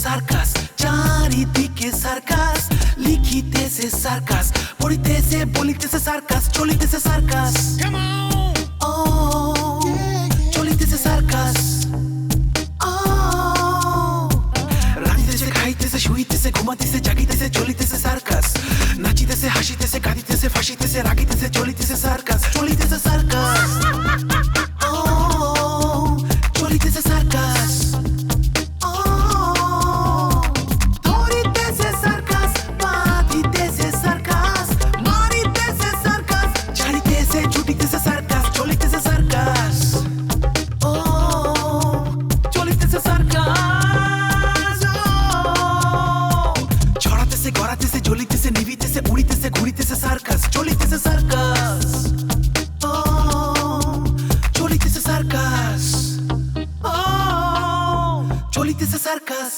Circus, চারিদিকে circus, লিখিতেছে circus, পড়িতেছে বলিতেছে circus, চলিতেছে circus, ও চলিতেছে সার্কাস, রাঁধিতেছে খাইতেছে শুইতেছে ঘুমাইতেছে জাগিতেছে চলিতেছে সার্কাস, নাচিতেছে হাসিতেছে কাঁদিতেছে ফাঁসিতেছে রাগিতেছে চলিতেছে সার্কাস, চলিতেছে সার্কাস, ও চলিতেছে সার্কাস, ও ধরিতেছে সার্কাস, বাঁধিতেছে সার্কাস, মারিতেছে সার্কাস, ছাড়িতেছে ছুটিতেছে সার্কাস, চলিতেছে সার্কাস, ও চলিতেছে সার্কাস, ও ছড়াতেছে গড়াতেছে জ্বলিতেছে নিভিতেছে উড়িতেছে ঘুরিতেছে সার্কাস, চলিতেছে সার্কাস, ও চলিতেছে সার্কাস, ও চলিতেছে সার্কাস।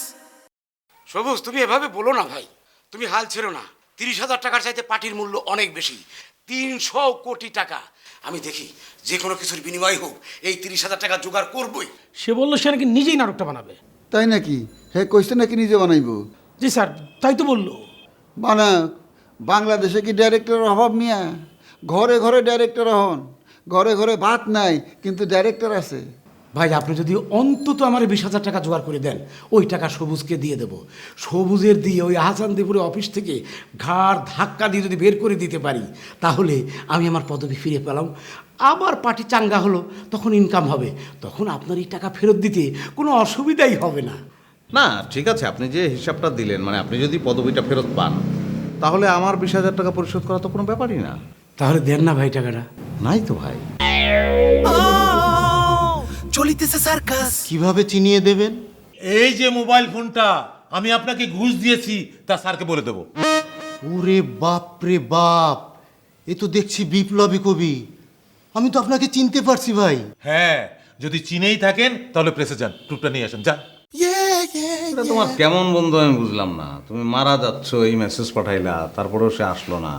সবুজ, তুমি এভাবে বলো না ভাই, তুমি হাল ছেড়ো না। 30,000 টাকার চাইতে পার্টির মূল্য অনেক বেশি, 300 কোটি টাকা। আমি দেখি যে কোনো কিছুর বিনিময় হোক এই 30,000 টাকা জোগাড় করবই। সে বললো সে নাকি নিজেই নাটকটা বানাবে। তাই নাকি? হ্যাঁ, কইছে নাকি নিজে বানাইব? জি স্যার, তাই তো বললো। বানাক। বাংলাদেশে কি ডাইরেক্টরের অভাব মিয়া? ঘরে ঘরে ডাইরেক্টর হন, ঘরে ঘরে ভাত নাই কিন্তু ডাইরেক্টর আছে। ভাই, আপনি যদি অন্তত আমার 20,000 টাকা জোগাড় করে দেন, ওই টাকা সবুজকে দিয়ে দেবো। সবুজের দিয়ে ওই আহসানদীপুরের অফিস থেকে ঘাড় ধাক্কা দিয়ে যদি বের করে দিতে পারি, তাহলে আমি আমার পদবি ফিরে পেলাম, আবার পার্টি চাঙ্গা হলো, তখন ইনকাম হবে, তখন আপনার এই টাকা ফেরত দিতে কোনো অসুবিধাই হবে না। না, ঠিক আছে, আপনি যে হিসাবটা দিলেন, মানে আপনি যদি পদবিটা ফেরত পান তাহলে আমার 20,000 টাকা পরিশোধ করা তো কোনো ব্যাপারই না। তাহলে দেন না ভাই টাকাটা। নাই তো ভাই। চলিতেছে সার্কাস। কিভাবে চিনিয়ে দেবেন? এই যে মোবাইল ফোনটা আমি আপনাকে ঘুষ দিয়েছি তা স্যারকে বলে দেবো। ওরে বাপ রে বাপ, এ তো দেখছি বিপ্লবী কবি। আমি তো আপনাকে চিনতে পারছি ভাই। হ্যাঁ, যদি চিনেই থাকেন তাহলে প্রেসে যান, টুকটা নিয়ে আসেন, যান। এটা তোমার কেমন বন্ধু আমি বুঝলাম না। তুমি মারা যাচ্ছ, এই মেসেজ পাঠাইলা, তারপরেও সে আসলো না।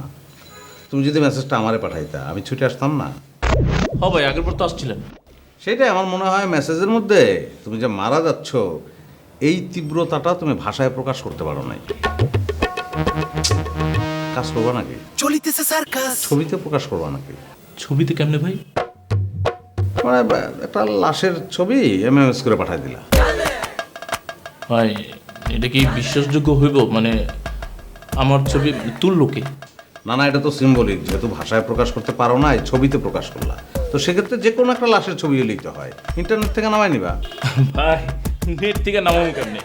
তুমি যদি মেসেজটা আমারে পাঠাইতা আমি ছুটে আসতাম না? হ ভাই, আগের পর তো আসছিলেন। সেটাই আমার মনে হয়, মেসেজের মধ্যে তুমি যে মারা যাচ্ছ এই তীব্রতাটা তুমি ভাষায় প্রকাশ করতে পারো নাই। কাজ করবা নাকি? চলিতেছে সার্কাস। ছবিতে প্রকাশ করবা নাকি? ছবিতে কেমনে ভাই? মানে একটা লাশের ছবি এমএমএস করে পাঠাই দিলা। ভাই, এটা কি বিশ্বাসযোগ্য হইব? মানে আমার ছবি তুললো কে? না না, এটা তো সিম্বলিক, যেহেতু ভাষায় প্রকাশ করতে পারো না, এই ছবিতে প্রকাশ করলা, তো সেক্ষেত্রে যে কোনো একটা লাশের ছবিও লিখতে হয়। ইন্টারনেট থেকে নামাই নিবা। ভাই, নেট থেকে নামাবো কেমনে?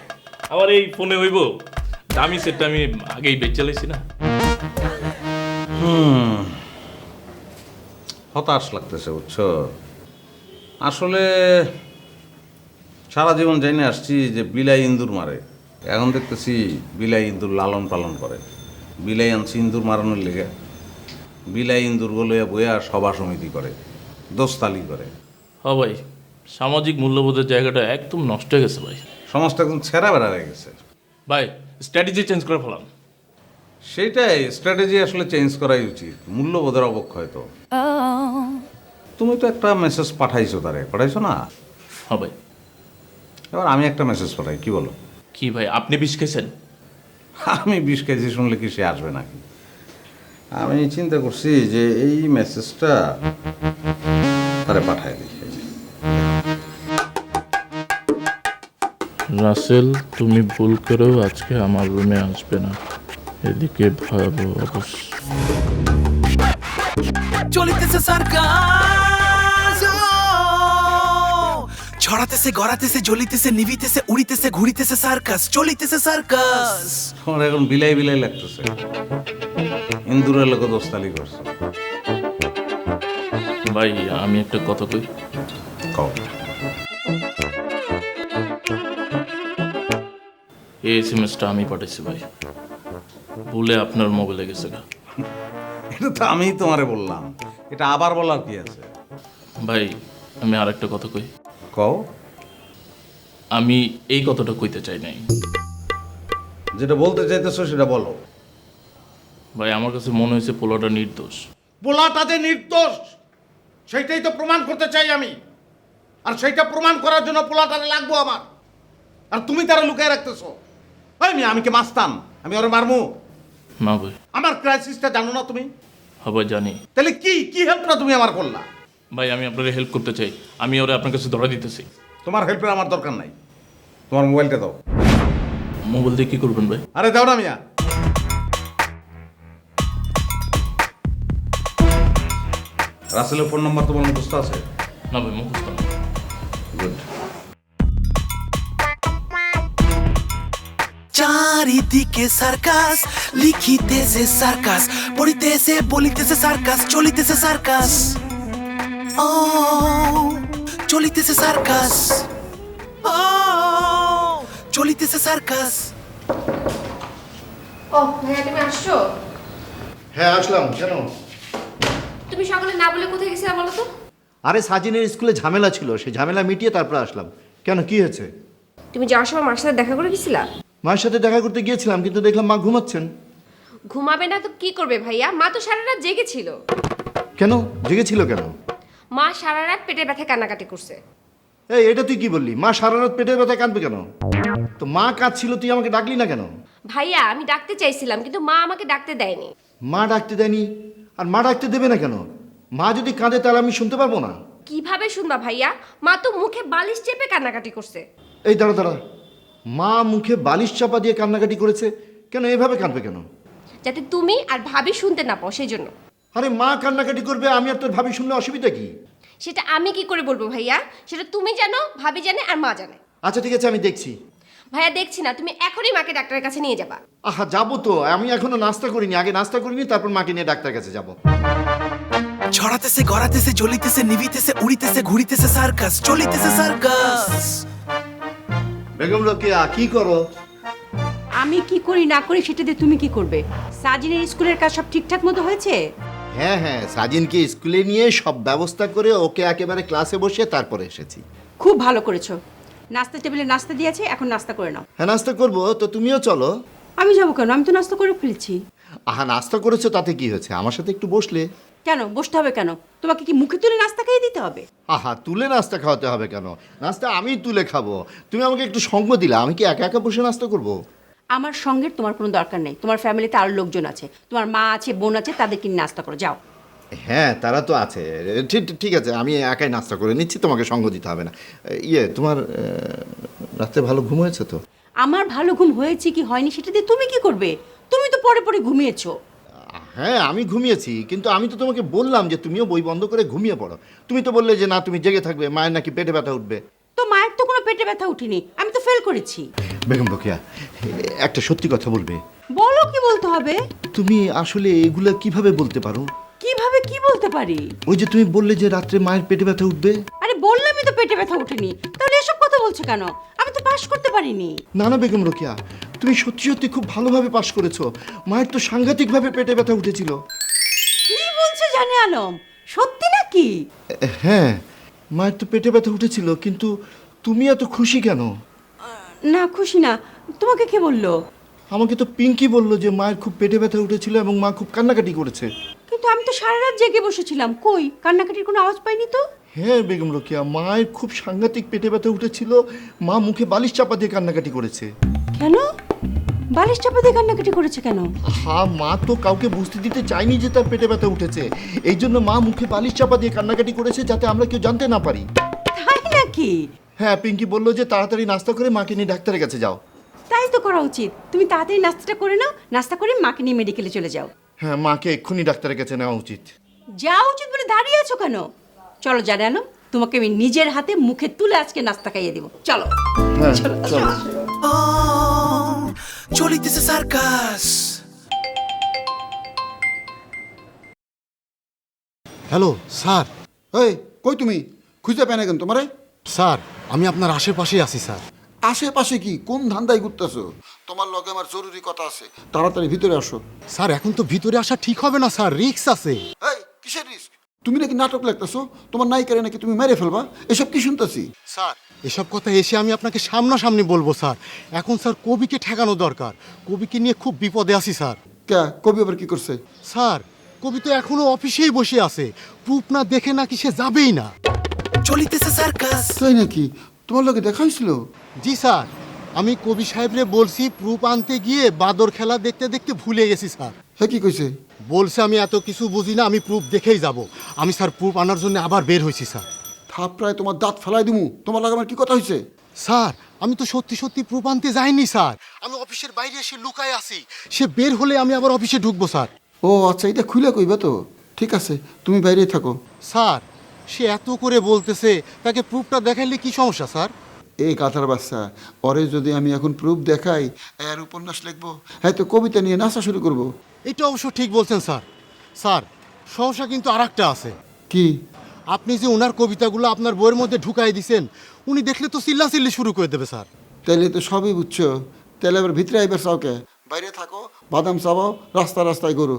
আমার এই ফোনে হইব? দামি সেটটা আমি আগেই বেচ চালাইছি না। হতাশ লাগতেছে, বুঝছো? আসলে সারা জীবন জেনে আসছি যে বিলাই ইন্দুর মারে, এখন দেখতেছি বিলাই ইন্দুর লালন পালন করে। বিলাই আনছি ইন্দুর মারানোর লেগে, বিলাই ইন্দুর বলে বইয়া সভা সমিতি করে, দোস্তালি করে। হ ভাই, সামাজিক মূল্যবোধের জায়গাটা একদম নষ্ট হয়ে গেছে ভাই। সমাজটা একদম ছেঁড়া বেড়া হয়ে গেছে। ভাই, স্ট্র্যাটেজি চেঞ্জ করে ফেলাম। সেইটাই, স্ট্র্যাটেজি আসলে চেঞ্জ করাই উচিত। মূল্যবোধের অবক্ষয় তো। তুমি তো একটা মেসেজ পাঠাইছো, পাঠাইছো না? হ্যাঁ ভাই। এবার আমি একটা মেসেজ পাঠাই, কি বলো? কি ভাই, আপনি বিষ খেয়েছেন? আমি 20 কেজি শুনলে কি সে আসবে নাকি? আমি চিন্তা করছি যে এই মেসেজটা তারে পাঠাই দিই। রাসেল, তুমি ভুল করেও আজকে আমার রুমে আসবে না, এদিকে ভয়াবহ অবস্থা। চলিতেছে সার্কাস। ছড়াতেছে গড়াতেছে জ্বলিতেছে নিভিতেছে উড়িতেছে ঘুরিতেছে সার্কাস, চলিতেছে সার্কাস। তোমার এখন বিলাই বিলাই লাগতেছে, ইন্দুরের লোক দোস্তালি করছে। ভাই, আমি একটা কথা কই। কও। এই এসএমএসটা আমি পাঠাইছি ভাই, ভুলে আপনার মোবাইলে গেছে গা। এটা তো আমিই তোমারে বললাম, এটা আবার বলার কি আছে? ভাই, আমি আর একটা কথা কই। কও। আমি এই কথাটা কইতে চাই নাই। যেটা বলতে চাইতেছো সেটা বলো। ভাই, আমার কাছে মনে হয়েছে পোলাটা নির্দোষ। পোলাটা যে নির্দোষ সেইটাই তো প্রমাণ করতে চাই আমি, আর সেইটা প্রমাণ করার জন্য পোলাটারে লাগবো আমার। আর তুমি তারা লুকায় রাখতেছো। আমি কি মাস্তান? আমি ওরে মারমু? না ভাই। আমার ক্রাইসিসটা জানো না তুমি? হ্যাঁ ভাই জানি। তাহলে কি হেল্পটা তুমি আমার করলা? ভাই আমি আপনাকে হেল্প করতে চাই, আমি ওরা আপনার কাছে ধরা দিতেছি। তোমার হেল্পের আমার দরকার নাই, তোমার মোবাইলটা দাও। মোবাইল দিয়ে কি করবেন ভাই? আরে দাও না মিয়া। রাসেলের ফোন নাম্বার তোমার মুখস্থ আছে? না ভাই মুখস্থ না। গুড। চারিদিকে সার্কাস, লিখিতেছে সার্কাস, পড়িতেছে বলিতেছে সার্কাস, চলিতেছে সার্কাস। ও চলিতেছে সার্কাস, ও চলিতেছে সার্কাস। ও ভাইয়া তুমি আসছো? হ্যাঁ আসলাম। কেন? তুমি সকালে না বলে কোথায় গেছিলে বলো তো? আরে সাজিনের স্কুলে ঝামেলা ছিল, সেই ঝামেলা মিটিয়ে তারপর আসলাম। কেন, কি হয়েছে? তুমি যাওয়ার সময় মার সাথে দেখা করে গেছিলা? মায়ের সাথে দেখা করতে গিয়েছিলাম, কিন্তু দেখলাম মা ঘুমাচ্ছেন। ঘুমাবে না তো কি করবে ভাইয়া? মা তো সারা রাত জেগেছিল। কেন জেগেছিল কেন? মা সারা রাত পেটের ব্যথায় কান্নাকাটি করছে। এই এটা তুই কি বললি? মা সারা রাত পেটের ব্যথায় কাঁদবে কেন? তো মা কাঁদছিল, তুই আমাকে ডাকলি না কেন? ভাইয়া আমি ডাকতে চাইছিলাম কিন্তু মা আমাকে ডাকতে দেয়নি। মা ডাকতে দেয়নি? আর মা ডাকতে দেবে না কেন? মা যদি কাঁদে তাহলে আমি শুনতে পারবো না? কিভাবে শুনবা ভাইয়া? মা তো মুখে বালিশ চেপে কান্নাকাটি করছে। এই দাঁড়া, মা মুখে বালিশ চাপা দিয়ে কান্নাকাটি করেছে কেন? এভাবে কাঁদবে কেন? যাতে তুমি আর ভাবি শুনতে না পাও সেই জন্য। আরে মা কান্নাকাটি করবে, আমি আর তোর ভাবি শুনলে অসুবিধা কি? সেটা আমি কি করে বলবো ভাইয়া? সেটা তুমি জানো, ভাবি জানে, আর মা জানে। আচ্ছা ঠিক আছে, আমি দেখছি। ভাইয়া দেখছি না, তুমি এখনই মাকে ডাক্তারের কাছে নিয়ে যাবা। আহা যাবো তো, আমি এখনো নাস্তা করিনি। আগে নাস্তা করিনি, তারপর মাকে নিয়ে ডাক্তার কাছে যাব। ছড়াতেছে গড়াতেছে জ্বলিতেছে নিভিতেছে উড়িতেছে ঘুরিতেছে সার্কাস, চলিতেছে সার্কাস। বেগম রোকেয়া কি করো? আমি কি করি না করি সেটা দিয়ে তুমি কি করবে? সাজিনের স্কুলের কাজ সব ঠিকঠাক মতো হয়েছে? হ্যাঁ, সাজিনকে স্কুলে নিয়ে সব ব্যবস্থা করে ওকে একেবারে ক্লাসে বসিয়ে তারপরে এসেছি। খুব ভালো করেছো। নাস্তা টেবিলে নাস্তা দিয়েছে, এখন নাস্তা করে নাও। হ্যাঁ নাস্তা করবো তো, তুমিও চলো। আমি যাবো কেন? আমি তো নাস্তা করে ফেলেছি। আহা নাস্তা করেছো তাতে কি হয়েছে? আমার সাথে একটু বসলে। কেন বসতে হবে কেন? তোমাকে কি মুখে তুলে নাস্তা খাইয়ে দিতে হবে? আহা তুলে নাস্তা খাওয়াতে হবে কেন? নাস্তা আমি তুলে খাবো। তুমি আমাকে একটু সঙ্গ দিলা, আমি কি একা একা বসে নাস্তা করব? আমার সঙ্গের তোমার কোনো দরকার নেই। তোমার ফ্যামিলিতে আরো লোকজন আছে, তোমার মা আছে, বোন আছে, তাদেরকে নিয়ে নাস্তা করো, যাও। হ্যাঁ তারা তো আছে, ঠিক আছে, আমি একাই নাস্তা করে নিচ্ছি, তোমাকে সঙ্গ দিতে হবে না। তোমার রাতে ভালো ঘুম হয়েছে তো? আমার ভালো ঘুম হয়েছে কি হয়নি সেটা দিয়ে তুমি কি করবে? তুমি তো পরে পরে ঘুমিয়েছো। হ্যাঁ আমি ঘুমিয়েছি, কিন্তু আমি তো তোমাকে বললাম যে তুমিও বই বন্ধ করে ঘুমিয়ে পড়ো। তুমি তো বললে যে না তুমি জেগে থাকবে, মায়ের নাকি পেটে ব্যথা উঠবে। তো মায়ের তো কোনো পেটে ব্যথা উঠিনি, আমি তো ফেল করেছি। বেগম রোকেয়া একটা সত্যি কথা বলবে? বলো, কি বলতে হবে? তুমি আসলে এগুলা কিভাবে বলতে পারো? কিভাবে কি বলতে পারি? ওই যে তুমি বললে যে রাত্রে মায়ের পেটে ব্যথা উঠবে। আরে বললামই তো পেটে ব্যথা উঠেনি, তাহলে এসব কথা বলছো কেন? আমি তো পাস করতে পারিনি। না বেগম রোকেয়া, তুমি সত্যি সত্যি খুব ভালোভাবে পাশ করেছো। মায়ের তো সাংঘাতিকভাবে পেটে ব্যথা উঠেছিল। কি বলছো জানে আলম? সত্যি নাকি? হ্যাঁ মায়ের তো পেটে ব্যথা উঠেছিল, কিন্তু তুমি এত খুশি কেন? না খুশি না। তোমাকে কে বললো? আমাকে তো পিঙ্কি বললো যে মায়ের খুব পেটে ব্যথা উঠেছিল এবং মা খুব কান্নাকাটি করেছে। কিন্তু আমি তো সারা রাত জেগে বসেছিলাম, কই কান্নাকাটির কোনো আওয়াজ পাইনি তো। হ্যাঁ বেগম রোকেয়া, মায়ের খুব সাংঘাতিক পেটে ব্যথা উঠেছিল, মা মুখে বালিশ চাপা দিয়ে কান্নাকাটি করেছে। কেন বালিশ চাপা দিয়ে কান্নাকাটি করেছে কেন? হ্যাঁ মা তো কাউকে বুঝতে দিতে চায়নি যে তার পেটে ব্যথা উঠেছে, এই জন্য মা মুখে বালিশ চাপা দিয়ে কান্নাকাটি করেছে যাতে আমরা কেউ জানতে না পারি। তাই নাকি? হ্যাঁ পিঙ্কি বললো যে তাড়াতাড়ি নাস্তা করে মাকে নিয়ে ডাক্তারের কাছে যাও। তাই তো করা উচিত। তুমি তাড়াতাড়ি নাস্তাটা করে নাও, নাস্তা করে মাকে নিয়ে মেডিকেলে চলে যাও। হ্যাঁ মাকে এক্ষুনি ডাক্তারের কাছে নেওয়া উচিত। যাওয়া উচিত বলে দাঁড়িয়ে আছো কেন? চলো জানে আলম, তোমাকে আমি নিজের হাতে মুখে তুলে আজকে নাস্তা খাইয়ে দেবো, চলো। হ্যাঁ চলো। ও চলিতেছে সার্কাস। Hello sir. এই কই তুমি? খুঁজে পাই না কেন তোমারে? স্যার আমি আপনার আশেপাশেই আছি স্যার। আশেপাশে কি কোন ধান্দায় ঘুরতেছো? তোমার লগে আমার জরুরি কথা আছে, তাড়াতাড়ি ভিতরে আসো। স্যার এখন তো ভিতরে আসা ঠিক হবে না স্যার, রিস্ক আছে। এই কিসের রিস্ক? তুমি নাকি নাটক লাগতেছো, তোমার নায়িকারে নাকি তুমি মেরে ফেলবা, এসব কি শুনতেছি? স্যার এসব কথা এসে আমি আপনাকে সামনাসামনি বলবো স্যার। এখন স্যার কবিকে ঠেকানো দরকার, কবিকে নিয়ে খুব বিপদে আছি স্যার। কে কবি আবার কি করছে? স্যার কবি তো এখনো অফিসেই বসে আছে, প্রুফ না দেখে নাকি সে যাবেই না। চলিতেছে সার্কাস। তাই নাকি? তোমার লগে দেখা হয়েছিল? জি স্যার, আমি কবি সাহেবরে বলছি প্রুফ আনতে গিয়ে বাদর খেলা দেখতে দেখতে ভুলে গেছি স্যার। হ্যাঁ কি কইছে? বলছে আমি এত কিছু বুঝি না, আমি প্রুফ দেখেই যাব। আমি স্যার প্রুফ আনার জন্য আবার বের হয়েছি স্যার। থাপড়ায় তোমার দাঁত ফেলাই দিমু। তোমার লাগে আমার কি কথা হয়েছে? স্যার আমি তো সত্যি সত্যি প্রুফ আনতে যাইনি স্যার, আমি অফিসের বাইরে এসে লুকায় আছি। সে বের হলে আমি আবার অফিসে ঢুকবো স্যার। ও আচ্ছা, এটা খুলে কইবা তো? ঠিক আছে, তুমি বাইরেই থাকো। স্যার সে এত করে বলতেছে, তাকে প্রুফটা দেখাইলে কি সমস্যা স্যার? এই কাঁথার বাচ্চা, ওরে যদি আমি এখন প্রুফ দেখাই, এর উপন্যাস লিখবো, হ্যাঁ তো কবিতা নিয়ে নাচা শুরু করব। এটা অবশ্য ঠিক বলছেন স্যার। স্যার সমস্যা কিন্তু আর একটা আছে। কি? আপনি যে ওনার কবিতাগুলো আপনার বইয়ের মধ্যে ঢুকাই দিছেন, উনি দেখলে তো চিল্লাচিল্লি শুরু করে দেবে স্যার। তাইলে তো সবই বুঝছো, তাহলে আবার ভিতরে আইবার চাওকে? বাইরে থাকো, বাদাম চাবাও, রাস্তা রাস্তায় গরু।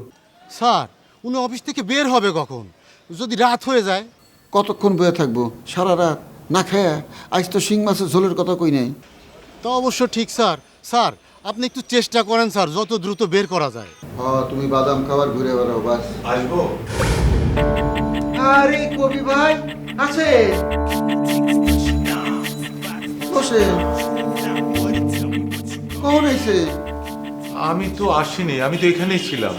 স্যার উনি অফিস থেকে বের হবে কখন? যদি রাত হয়ে যায়? কতক্ষণ বয়ে থাকবো? সারা রাত না খায়া? আজ তো শিং মাছের ঝোলের কথা কই নাই। তা অবশ্য ঠিক স্যার। স্যার আপনি একটু চেষ্টা করেন স্যার, যত দ্রুত বের করা যায়। তুমি বাদাম খাবার ঘুরে বেড়াও বাস। আসবো? আরে কবি ভাই আছে, বসে। কখন আইছে? আমি তো আসিনি, আমি তো এখানেই ছিলাম।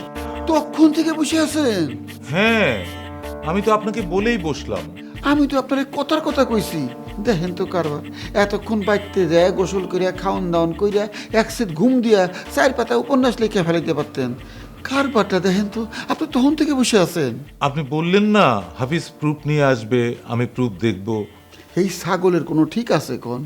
তখন থেকে বসে আছেন? হ্যাঁ, আমি তো আপনাকে বলেই বসলাম। আমি তো আপনার কথার কথা কইছি। দেখেন তো কারবার, এতক্ষণ বাইতে যায় গোসল করিয়া খাওন দাওন কইরা এক সেট ঘুম দিয়া 4 পাতা উপন্যাস লিখে ফেলাইতে পারতেন। কারবারটা দেখেন তো, আপনি তখন থেকে বসে আছেন। আপনি বললেন না হাফিজ প্রুফ নিয়ে আসবে, আমি প্রুফ দেখব। এই ছাগলের কোনো ঠিক আছে কোন?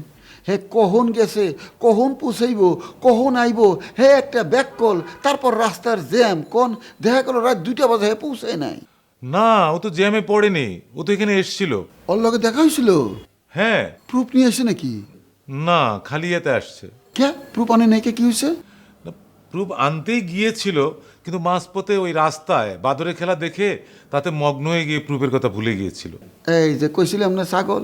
হে কখন গেছে, কখন পৌঁছাইব, কখন আইব, হে একটা ব্যাককল, তারপর রাস্তার জ্যাম কোন? দেখা গেল রাত 2টা বাজে হে পৌঁছায় নাই। না, ও তো জ্যামে পড়েনি, ও তো এখানে এসছিল। ওর লগে দেখা হয়েছিল? হ্যাঁ। প্রুফ নিয়ে আসে নাকি? না, খালি এতে আসছে। কে প্রুফ আনে নাই? কি হয়েছে? প্রুফ আনতেই গিয়েছিল, কিন্তু মাঝপথে ওই রাস্তায় বাদরের খেলা দেখে তাতে মগ্ন হয়ে গিয়ে প্রুফের কথা ভুলে গিয়েছিল। এই যে কইছিলাম না ছাগল,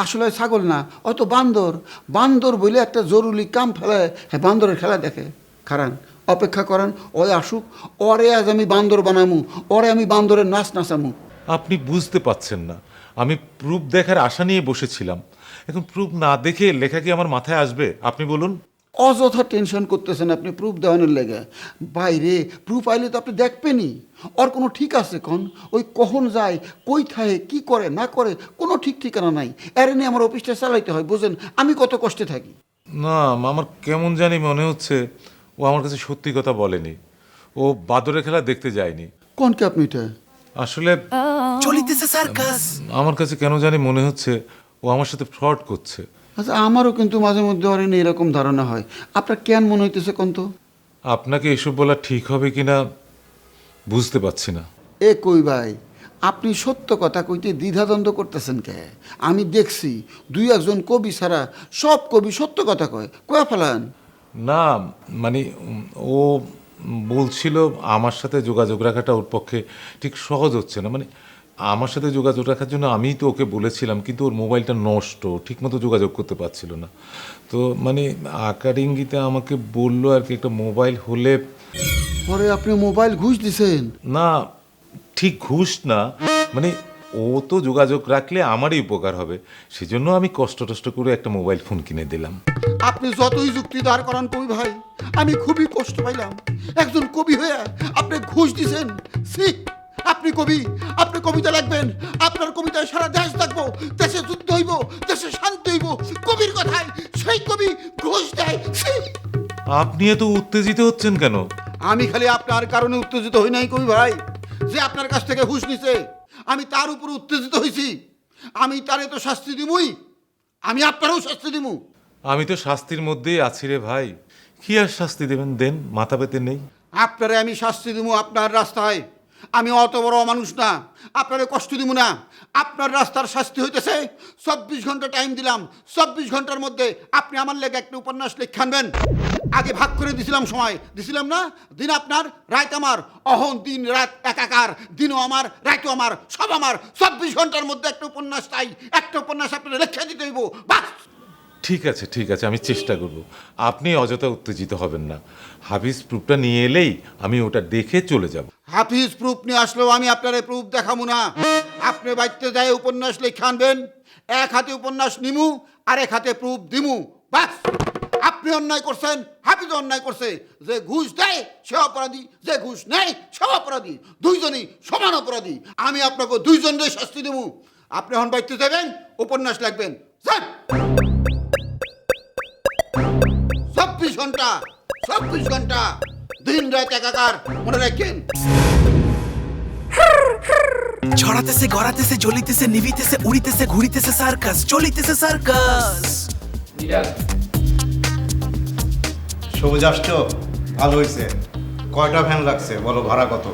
আসলে ছাগল না, হয়তো বান্দর। বান্দর বলে একটা জরুরি কাম ফেলায়, হ্যাঁ বান্দরের খেলা দেখে। খারান অপেক্ষা করেন, ওরে আসুক, ওরে আজ আমি বান্দর বানামু, ওরে আমি বান্দরের নাচ নাচামু। আপনি বুঝতে পাচ্ছেন না, আমি প্রুফ দেখার আশা নিয়ে বসেছিলাম। এখন প্রুফ না দেখে লেখা কি আমার মাথায় আসবে? আপনি বলুন। অযথা টেনশন করতেছেন আপনি প্রুফ দেওয়ানোর লেগে। বাইরে প্রুফ আইলে তো আপনি দেখবেনই। ওর কোনো ঠিক আছে কোন? ওই কখন যায়, কই থাকে, কি করে না করে, কোনো ঠিক ঠিকানা নাই। এর নিয়ে আমার অফিসটা চালাইতে হয়, বুঝেন আমি কত কষ্টে থাকি। না, আমার কেমন জানি মনে হচ্ছে ও আমার কাছে সত্যি কথা বলেনি, ও বাদরের খেলা দেখতে যায়নি। কোন কে আপনি এটা? আসলে চলিতেছে সার্কাস। আমার কাছে কেন জানি মনে হচ্ছে ও আমার সাথে ফ্রড করছে। আচ্ছা আমারও কিন্তু মাঝে মধ্যে ওর নিয়ে এরকম ধারণা হয়। আপনার কেন মনে হইতেছে কোন তো? আপনাকে এসব বলা ঠিক হবে কিনা বুঝতে পারছি না। এ কই ভাই, আপনি সত্য কথা কইতে দ্বিধাদ্বন্দ্ব করতেছেন কে? আমি দেখছি 2-1 কবি ছাড়া সব কবি সত্য কথা কয়ে ফেলান। না মানে ও বলছিল আমার সাথে যোগাযোগ রাখাটা ওর পক্ষে ঠিক সহজ হচ্ছে না। মানে আমার সাথে যোগাযোগ রাখার জন্য আমিই তো ওকে বলেছিলাম, কিন্তু ওর মোবাইলটা নষ্ট, ঠিকমতো যোগাযোগ করতে পারছিল না। তো মানে আকার ইঙ্গিতে আমাকে বললো আর কি একটা মোবাইল হলে। পরে আপনি মোবাইল ঘুষ দিছেন? না ঠিক ঘুষ না, মানে ও তো যোগাযোগ রাখলে আমারই উপকার হবে, সেজন্য আমি কষ্ট করে একটা মোবাইল ফোন কিনে দিলাম। আপনি যতই যুক্তি দাঁড় করান কবি ভাই, আমি খুবই কষ্ট পাইলাম। একজন কবি হয়ে আপনি ঘুষ দিছেন। আপনি কবি, আপনি কবিতা লিখবেন, আপনার কবিতায় সারা দেশ থাকবো, দেশে যুদ্ধ হইব, দেশে শান্তি হইব। কবির কথায় সেই কবি ঘুষ দেয়। আপনি এত উত্তেজিত হচ্ছেন কেন? আমি খালি আপনার কারণে উত্তেজিত হই নাই কবি ভাই, যে আপনার কাছ থেকে ঘুষ নিছে আমি তার উপর উত্তেজিত হয়েছি। আমি তারে তো শাস্তি দিবই, আমি আপনারও শাস্তি দিব। আমি তো শাস্তির মধ্যেই আছি রে ভাই, কি আর শাস্তি দেবেন, দেন, মাথা পেতে নেই। আপনারে আমি শাস্তি দিব আপনার রাস্তায়। আমি অত বড় মানুষ না, আপনারে কষ্ট দিব না। আপনার রাস্তার শাস্তি হইতেছে 24 ঘন্টা টাইম দিলাম, 24 ঘন্টার মধ্যে আপনি আমার লেগে একটা উপন্যাস লিখানবেন। আগে ভাগ করে দিছিলাম, সময় দিছিলাম না? দিন আপনার, রাত আমার। অহন দিন রাত একাকার, দিনও আমার, রাতও আমার, সব আমার। 24 ঘন্টার মধ্যে একটা উপন্যাস চাই, একটা উপন্যাস আপনারা লেখা দিতে হইব, বাস। ঠিক আছে, আমি চেষ্টা করব। আপনি অযথা উত্তেজিত হবেন না। হাফিজ প্রুফটা নিয়ে এলেই আমি ওটা দেখে চলে যাব। হাফিজ প্রুফ নিয়ে আসলেও আমি আপনার প্রুফ দেখাবো না। আপনি বাড়িতে যাই উপন্যাস লিখে আনবেন, এক হাতে উপন্যাস নিমু আর এক হাতে প্রুফ দিমু, বাস। আপনি আপনি অন্যায় করছেন, হাফিজ অন্যায় করছে। যে ঘুষ দেয় সে অপরাধী, যে ঘুষ নেয় সে অপরাধী, দুইজনই সমান অপরাধী। আমি আপনাকে দুইজনের শাস্তি দেবো। আপনি এখন বাইতে যাবেন, উপন্যাস লিখবেন। যান। 24 ঘন্টা 24 ঘন্টা দিন রাত একাকার, মনে রাখেন। ছড়াতেছে গড়াতেছে জ্বলিতেছে নিভিতেছে উড়িতেছে ঘুরিতেছে সার্কাস, চলিতেছে সার্কাস। সবুজ আসছো, ভালো হয়েছে। কয়টা ভ্যান লাগছে বলো, ভাড়া কত?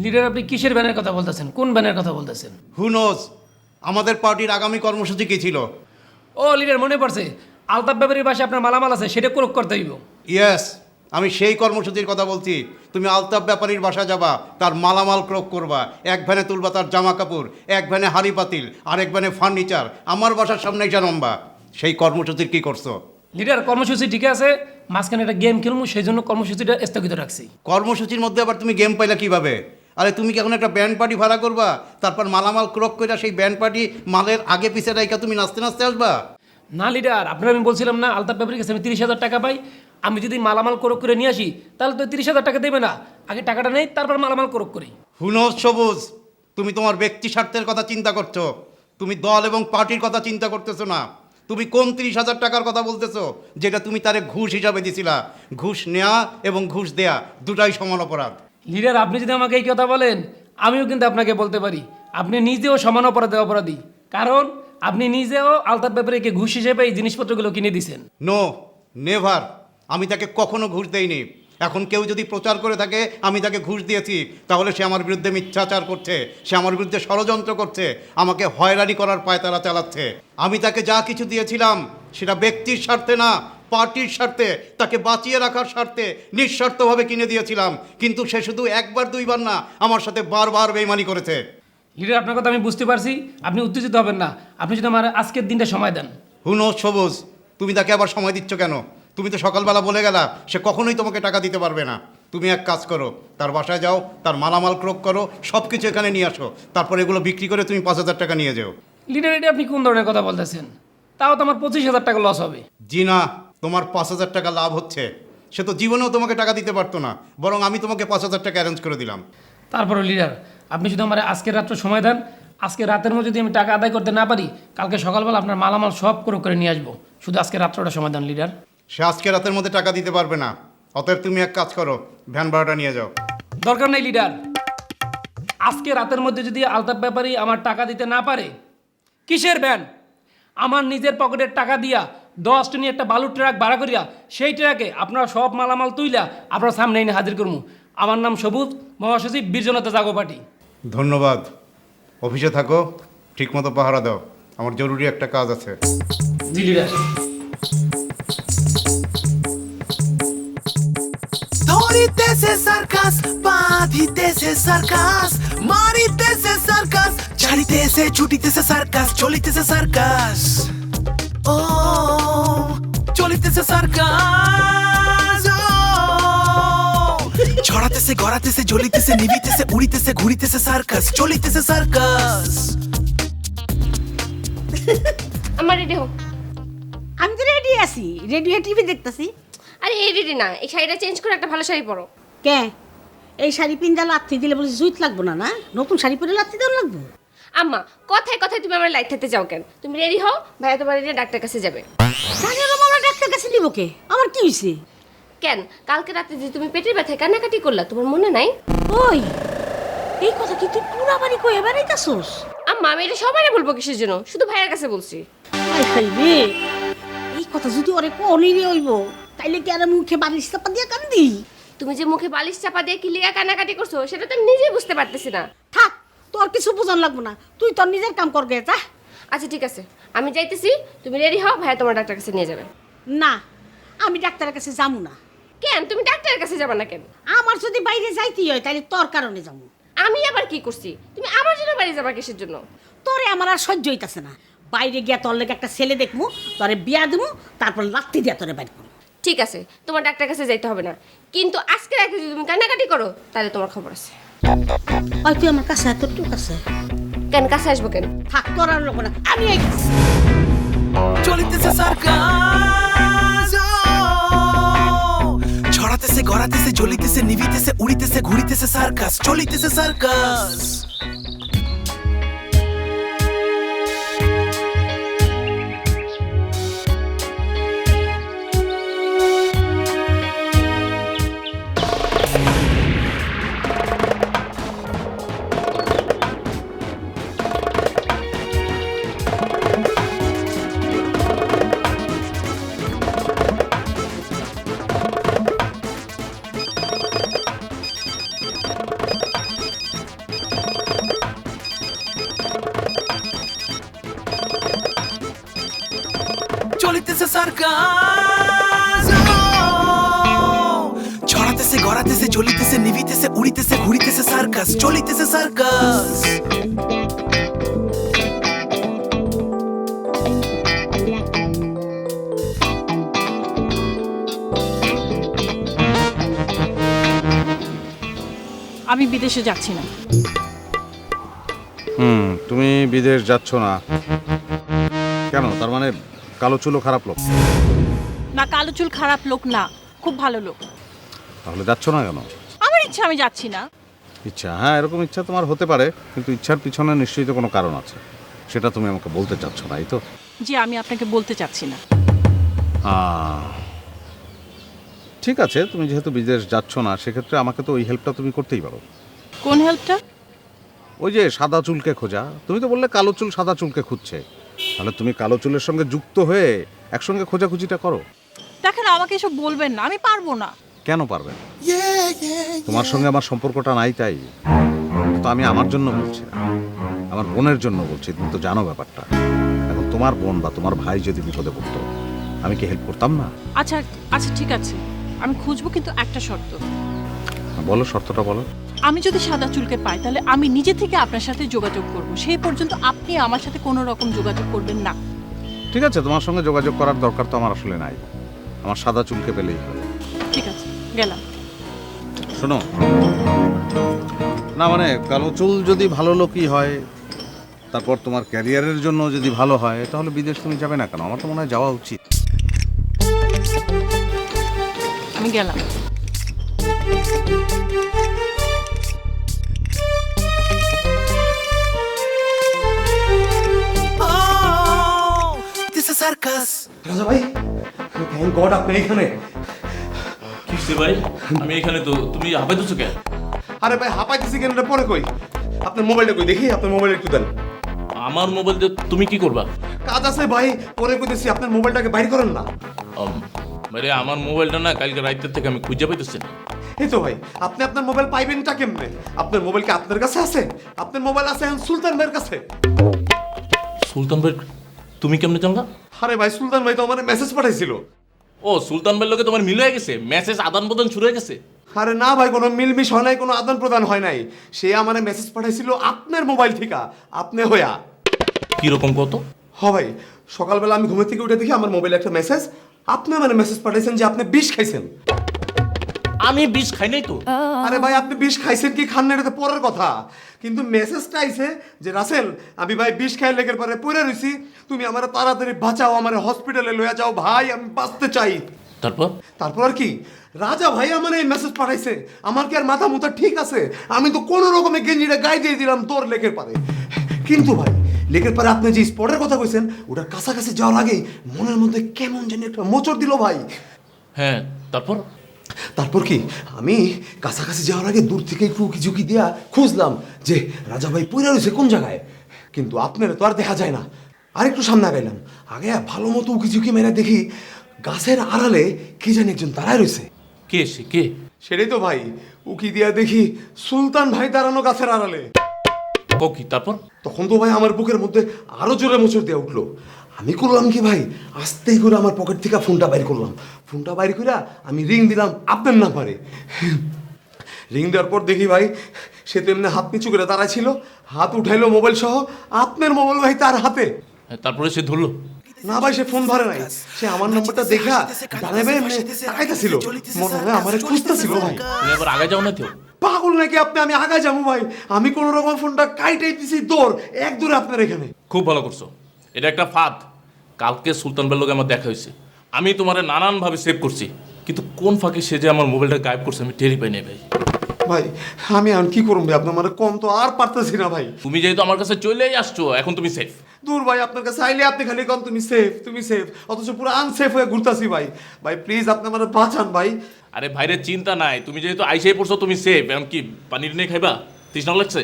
লিডার আপনি কিসের ব্যানের কথা বলতেছেন? কোন ব্যানের কথা বলতেছেন? হু নোজ, আমাদের পার্টির আগামী কর্মসূচি কি ছিল? ও লিডার, মনে পড়ছে, আলতাফ ব্যাপারীর বাসায় আপনার মালামাল আছে, সেটা প্রয়োগ করতে হইব। ইয়েস, আমি সেই কর্মসূচির কথা বলছি। তুমি আলতাফ ব্যাপারীর বাসা যাবা, তার মালামাল ক্রোক করবা। এক ভ্যানে তুলবা তার জামা কাপড়, এক ভ্যানে হাড়ি পাতিল, আর এক ভ্যানে ফার্নিচার। আমার বাসার সামনে এসে নামবা। সেই কর্মসূচির কি করছো? লিডার কর্মসূচি ঠিক আছে, মাঝখানে একটা গেম খেলবো, সেই জন্য কর্মসূচিটা স্থগিত রাখছি। কর্মসূচির মধ্যে আবার তুমি গেম পাইলা কিভাবে? আরে তুমি কি এখন একটা ব্যান্ড পার্টি ভাড়া করবা, তারপর মালামাল ক্রোক করে সেই ব্যান্ড পার্টি মালের আগে পিছে রাইকা তুমি নাচতে নাচতে আসবা? না লিডার, আপনার আমি বলছিলাম না, আলতাফ ব্যাপারীর কাছে আমি 30,000 টাকা পাই। আমি যদি মালামাল ক্রোক করে নিয়ে আসি, তাহলে তো 30,000 টাকা দেবে না। আগে টাকাটা নেই, তারপর মালামাল ক্রোক করি। হুনোজ সবুজ, তুমি তোমার ব্যক্তি স্বার্থের কথা চিন্তা করছো, তুমি দল এবং পার্টির কথা চিন্তা করতেছো না। তুমি কোন 30,000 টাকার কথা বলতেছো, যেটা তুমি তারে ঘুষ হিসাবে দিছিলা? ঘুষ নেয়া এবং ঘুষ দেয়া দুটাই সমান অপরাধ। লিডার আপনি যদি আমাকে এই কথা বলেন, আমিও কিন্তু আপনাকে বলতে পারি আপনি নিজেও সমান অপরাধী, কারণ আপনি নিজেও আলতাফ ব্যাপারীকে ঘুষ হিসেবে এই জিনিসপত্রগুলো কিনে দিয়েছেন। নো, নেভার, আমি তাকে কখনো ঘুষ দেইনি। এখন কেউ যদি প্রচার করে থাকে আমি তাকে ঘুষ দিয়েছি, তাহলে সে আমার বিরুদ্ধে মিথ্যাচার করছে, সে আমার বিরুদ্ধে ষড়যন্ত্র করছে, আমাকে হয়রানি করার পায়তারা চালাচ্ছে। আমি তাকে যা কিছু দিয়েছিলাম সেটা ব্যক্তির স্বার্থে না, পার্টির স্বার্থে, তাকে বাঁচিয়ে রাখার স্বার্থে নিঃস্বার্থভাবে কিনে দিয়েছিলাম। কিন্তু সে শুধু একবার দুইবার না, আমার সাথে বারবার বেইমানি করেছে। লিডার আপনার কথা আমি বুঝতে পারছি, আপনি উত্তেজিত হবেন না। আপনি যদি আমার আজকের দিনটা সময় দেন। হুনোজ সবুজ, তুমি তাকে আবার সময় দিচ্ছ কেন? তুমি তো সকালবেলা বলে গেলা সে কখনোই তোমাকে টাকা দিতে পারবে না। তুমি এক কাজ করো, তার বাসায় যাও, তার মালামাল ক্রোক করো, সব কিছু এখানে নিয়ে আসো, তারপর এগুলো বিক্রি করে তুমি 5,000 টাকা নিয়ে যাও। লিডার এটা আপনি কোন ধরনের কথা বলতেছেন? তাও তো আমার 25,000 টাকা লস হবে। জি না, তোমার 5,000 টাকা লাভ হচ্ছে। সে তো জীবনেও তোমাকে টাকা দিতে পারতো না, বরং আমি তোমাকে 5,000 টাকা অ্যারেঞ্জ করে দিলাম। তারপরে লিডার আপনি শুধু আমার আজকের রাত্রে সময় দেন। আজকে রাতের মধ্যে যদি আমি টাকা আদায় করতে না পারি, কালকে সকালবেলা আপনার মালামাল সব করে নিয়ে আসবো। শুধু আজকে রাত্রটা সময় দেন লিডার। সে আজকে রাতের মধ্যে টাকা দিতে পারবে না, অতএব তুমি এক কাজ করো, ভ্যান ভাড়াটা নিয়ে যাও। দরকার নেই লিডার, আজকে রাতের মধ্যে যদি আলতাফ ব্যাপারী আমার টাকা দিতে না পারে, কিসের ভ্যান? আমার নিজের পকেটের টাকা দিয়া 10 টনি একটা বালুর ট্রাক ভাড়া করিয়া সেই ট্রাকে আপনার সব মালামাল তুইলা আপনার সামনে এনে হাজির করবো। আমার নাম সবুজ, মহাসচিব বীরজনতা জাগো পার্টি। ধন্যবাদ। অফিসে থাকো, ঠিকমতো পাহারা দাও, আমার জরুরি একটা কাজ আছে। জি লিডার। ধরিতেছে সার্কাস, বাঁধিতেছে সার্কাস, মারিতেছে সার্কাস, ছাড়িতেছে ছুটিতেছে সার্কাস, চলিতেছে সার্কাস। ও চলিতেছে সার্কাস। ছড়াতেছে গড়াতেছে জ্বলিতেছে নিভিতেছে উড়িতেছে ঘুরিতেছে সার্কাস, চলিতেছে সার্কাস। আমার রেডি হোক। আমি তো রেডি আছি, রেডি হয়ে টিভি দেখতেছি। আরে এই রেডি না, এই শাড়িটা চেঞ্জ করে একটা ভালো শাড়ি পরো। কে এই শাড়ি পিন্দা লাথি দিলে বলছি জুইত লাগবো না? না নতুন শাড়ি পরে লাথি দেওয়া লাগবো? আম্মা কথায় কথায় তুমি আমার লাইট থাকতে যাও কেন? তুমি রেডি হও, ভাইয়া তোমার নিয়ে ডাক্তার কাছে যাবে। আমার ডাক্তার কাছে নিব কে? আমার কি হয়েছে? কেন কালকে রাতে যে তুমি পেটের ব্যথায় কান্নাকাটি করলা, তোমার মনে নাই? ওই এই কথা কি তুই পুরা বাড়ি কই বেড়াইতাছস? আম্মা আমি এটা সবাই বলবো কিসের জন্য? শুধু ভাইয়ার কাছে বলছি। আই হাই রে, এই কথা যদি ওরে কোনই হইব তাইলে কি আর মুখে বালিশ চাপা দিয়ে কান্দি? তুমি যে মুখে বালিশ চাপা দিয়ে কি লিগা কান্নাকাটি করছো সেটা তো আমি নিজেই বুঝতে পারতেছি না। থাক, তোর কিছু বোঝান লাগবো না, তুই তোর নিজের কাম কর গে যা। আচ্ছা ঠিক আছে, আমি যাইতেছি, তুমি রেডি হও, ভাইয়া তোমার ডাক্তার কাছে নিয়ে যাবে। না, আমি ডাক্তারের কাছে যাবো না। কেন তুমি ডাক্তারের কাছে যাবে না কেন? আমার যদি বাইরে যাইতেই হয় তাহলে তোর কারণে যাবো। আমি আবার কি করছি? তুমি আমার জন্য বাড়ি যাবা কিসের জন্য? তোরে আমার আর সহ্য হইতাছে না। বাইরে গিয়া তোর লেগে একটা ছেলে দেখবো, তোরে বিয়া দেবো, তারপর লাত্তি দিয়া তোরে বাইর করবো। ঠিক আছে, তোমার ডাক্তার কাছে যাইতে হবে না, কিন্তু আজকে রাতে যদি তুমি কান্নাকাটি করো তাহলে তোমার খবর আছে। ওই তুই আমার কাছে এতটুকু কাছে কেন কাছে আসবো কেন? থাক, তোর আর লোক না, আমি এই চলিতেছে সার্কাস। ঝরাতেছে গড়াতেছে জ্বলিতেছে নিভিতেছে উড়িতেছে ঘুরিতেছে সার্কাস চলিতেছে সার্কাস চলিতেছে সার্কাস ছড়াতেছে গড়াতেছে জ্বলিতেছে নিভিতেছে উড়িতেছে ঘুরিতেছে সার্কাস চলিতেছে সার্কাস আমি বিদেশে যাচ্ছি না। তুমি বিদেশ যাচ্ছ না কেন? তার মানে কালো চুলও খারাপ লোক? না, কালো চুল খারাপ লোক না, খুব ভালো লোক। তাহলে যাচ্ছ না কেন? আমার ইচ্ছা, আমি যাচ্ছি না। ইচ্ছা, হ্যাঁ এরকম ইচ্ছা তোমার হতে পারে, কিন্তু ইচ্ছার পিছনে নিশ্চয়ই তো কোনো কারণ আছে, সেটা তুমি আমাকে বলতে চাচ্ছ না, এই তো? জি, আমি আপনাকে বলতে চাচ্ছি না। ঠিক আছে, তুমি যেহেতু বিদেশ যাচ্ছ না, সেক্ষেত্রে আমাকে তো ওই হেল্পটা তুমি করতেই পারো। কোন হেল্পটা? ওই যে সাদা চুলকে খোঁজা, তুমি তো বললে কালো চুল সাদা চুলকে খুঁজছে, তাহলে তুমি কালো চুলের সঙ্গে যুক্ত হয়ে একসঙ্গে খোঁজাখুঁজিটা করো। দেখেন, আমাকে এসব বলবেন না, আমি পারবো না। কেন পারবে? তোমার সঙ্গে আমার সম্পর্কটা নাই তাই? তো আমি আমার জন্য বলছি না, আমার বোনের জন্য বলছি। তুমি তো জানো ব্যাপারটা। এখন তোমার বোন বা তোমার ভাই যদি বিপদে পড়তো, আমি কি হেল্প করতাম না? আচ্ছা আচ্ছা, ঠিক আছে, আমি খুঁজবো, কিন্তু একটা শর্ত। বলো, শর্তটা বলো। আমি যদি সাদা চুলকে পাই, তাহলে আমি নিজে থেকে আপনার সাথে যোগাযোগ করব। সেই পর্যন্ত আপনি আমার সাথে কোনো রকম যোগাযোগ করবেন না। ঠিক আছে, তোমার সঙ্গে যোগাযোগ করার দরকার তো আমার আসলে নাই, আমার সাদা চুলকে পেলেই হলো। ঠিক আছে, গেলাম। শোনো না, মানে কালো চুল যদি ভালো লোকই হয়, তারপর তোমার ক্যারিয়ারের জন্য যদি ভালো হয়, তাহলে বিদেশ তুমি যাবে না কেন? আমার তো মনে হয় যাওয়া উচিত। আমি গেলাম। সার্কাস রাজা ভাই, থ্যাংক গড আপনি এখানে। কিসে ভাই? আমি এখানে, তো তুমি হাঁপাইতেছো কেন? আরে ভাই, হাঁপাইতেছি কেন এটা পরে কই। আপনার মোবাইলটা কই দেখি, আপনার মোবাইল একটু দেন। আমার মোবাইল দিয়ে তুমি কি করবা? কাজ আছে ভাই, পরে কইতেছি। আপনার মোবাইলটাকে বাইর করেন না। মানে আমার মোবাইলটা না কালকে রাতের থেকে আমি খুঁজে পাইতেছি না। এই তো ভাই, আপনি আপনার মোবাইল পাইবেনটা কেমনে? আপনার মোবাইল কি আপনার কাছে আছে? আপনার মোবাইল আছে এখন সুলতান ভাইয়ের কাছে। সুলতান ভাই তুমি কেমনে জানলা? আরে ভাই, সুলতান ভাই তো আমার মেসেজ পাঠাইছিল। ও, সুলতান ভাইয়ের লোকে তোমার মিল হয়ে গেছে, মেসেজ আদান প্রদান শুরু হয়ে গেছে? আরে না ভাই, কোনো মিলমিশ হয় নাই, কোনো আদান প্রদান হয় নাই। সে আমার মেসেজ পাঠাইছিল আপনার মোবাইল থেকে, আপনি হইয়া। কিরকম কত? হ ভাই, সকালবেলা আমি ঘুমের থেকে উঠে দেখি আমার মোবাইলে একটা মেসেজ, আপনি আমার মেসেজ পাঠাইছেন যে আপনি বিষ খাইছেন। আমি বিষ খাই নাই তো। আরে ভাই, আপনি বিষ খাইছেন কি খান না এটা তো পরের কথা, কিন্তু মেসেজটা আইছে যে রাসেল, আমি ভাই বিষ খাই লেগের পরে পড়ে রইছি, তুমি আমার তাড়াতাড়ি বাঁচাও, আমার হসপিটালে লইয়া যাও ভাই, আমি বাঁচতে চাই। তারপর আর কি, রাজা ভাই আমার এই মেসেজ পাঠাইছে। আমার কি আর মাথা মুথা ঠিক আছে? আমি তো কোনো রকমে গেঞ্জিটা গায়ে দিয়ে দিলাম তোর লেকের পারে। কিন্তু ভাই, লেকের পারে আপনি যে স্পটের কথা কইছেন, ওটার কাছাকাছি যাওয়ার আগেই মনের মধ্যে কেমন জানি একটা মোচড় দিল ভাই। হ্যাঁ, তারপর কি, আমি কাছাকাছি যাওয়ার আগে দূর থেকে একটু উকি ঝুঁকি দিয়া খুঁজলাম যে রাজা ভাই পইরা রয়েছে কোন জায়গায়, কিন্তু আপনার তো আর দেখা যায় না। আর একটু সামনে আগাইলাম, আগে ভালো মতো উকি ঝুঁকি মেরে দেখি গাছের আড়ালে কি জানি একজন দাঁড়ায় রয়েছে। কে সে? কে? সেটাই তো ভাই, উকি দিয়া দেখি সুলতান ভাই দাঁড়ানো গাছের আড়ালে। কি তারপর? তখন তো ভাই আমার বুকের মধ্যে আরো জোরে মোচড় দিয়ে উঠলো। আমি করলাম কি ভাই, আস্তেই করে আমার পকেট থেকে ফোনটা বাইর করলাম। ফোনটা বাইর করে আমি রিং দিলাম আপনার নাম্বারে। রিং দেওয়ার পর দেখি ভাই, সে তো এমনি হাত নিচু করে দাঁড়ায় ছিল, হাত উঠাইলো মোবাইল সহ, আপনার মোবাইল ভাই তার হাতে। তারপরে সে ধরলো? না ভাই, সে ফোন ধরে নাই। সে আমার নাম্বারটা দেখা জানাবে তাকাইতেছিল, মনে হয় আমার খুঁজতেছিল ভাই। তুমি আবার আগে যাও না কেউ? পাগল নাকি আপনি? আমি আগে যাবো ভাই? আমি কোন রকম ফোনটা কাইটাই দিছি, দৌড় এক দূরে আপনার এখানে। খুব ভালো করছো, এটা একটা ফাঁদ। কালকে সুলতান ভাইয়ের লোকে আমার দেখা হয়েছে, আমি তোমারে নানানভাবে সেভ করছি। কিন্তু কোন ফাঁকে সে যে আমার মোবাইলটা গায়েব করছে আমি টেরই পাই নাই ভাই। ভাই আমি এখন কি করুন ভাই, আপনার মানে কম তো আর পারতেছি না ভাই। তুমি যেহেতু আমার কাছে চলেই আসছো, এখন তুমি সেফ। দূর ভাই, আপনার কাছে আইলে আপনি খালি কম তুমি সেফ তুমি সেফ, অথচ পুরো আনসেফ হয়ে ঘুরতাছি ভাই। ভাই প্লিজ আপনি আমার বাঁচান ভাই। আরে ভাইরে চিন্তা নাই, তুমি যেহেতু আইসাই পড়ছো তুমি সেফ। এখন কি পানির নিয়ে খাইবা? তৃষ্ণা লাগছে?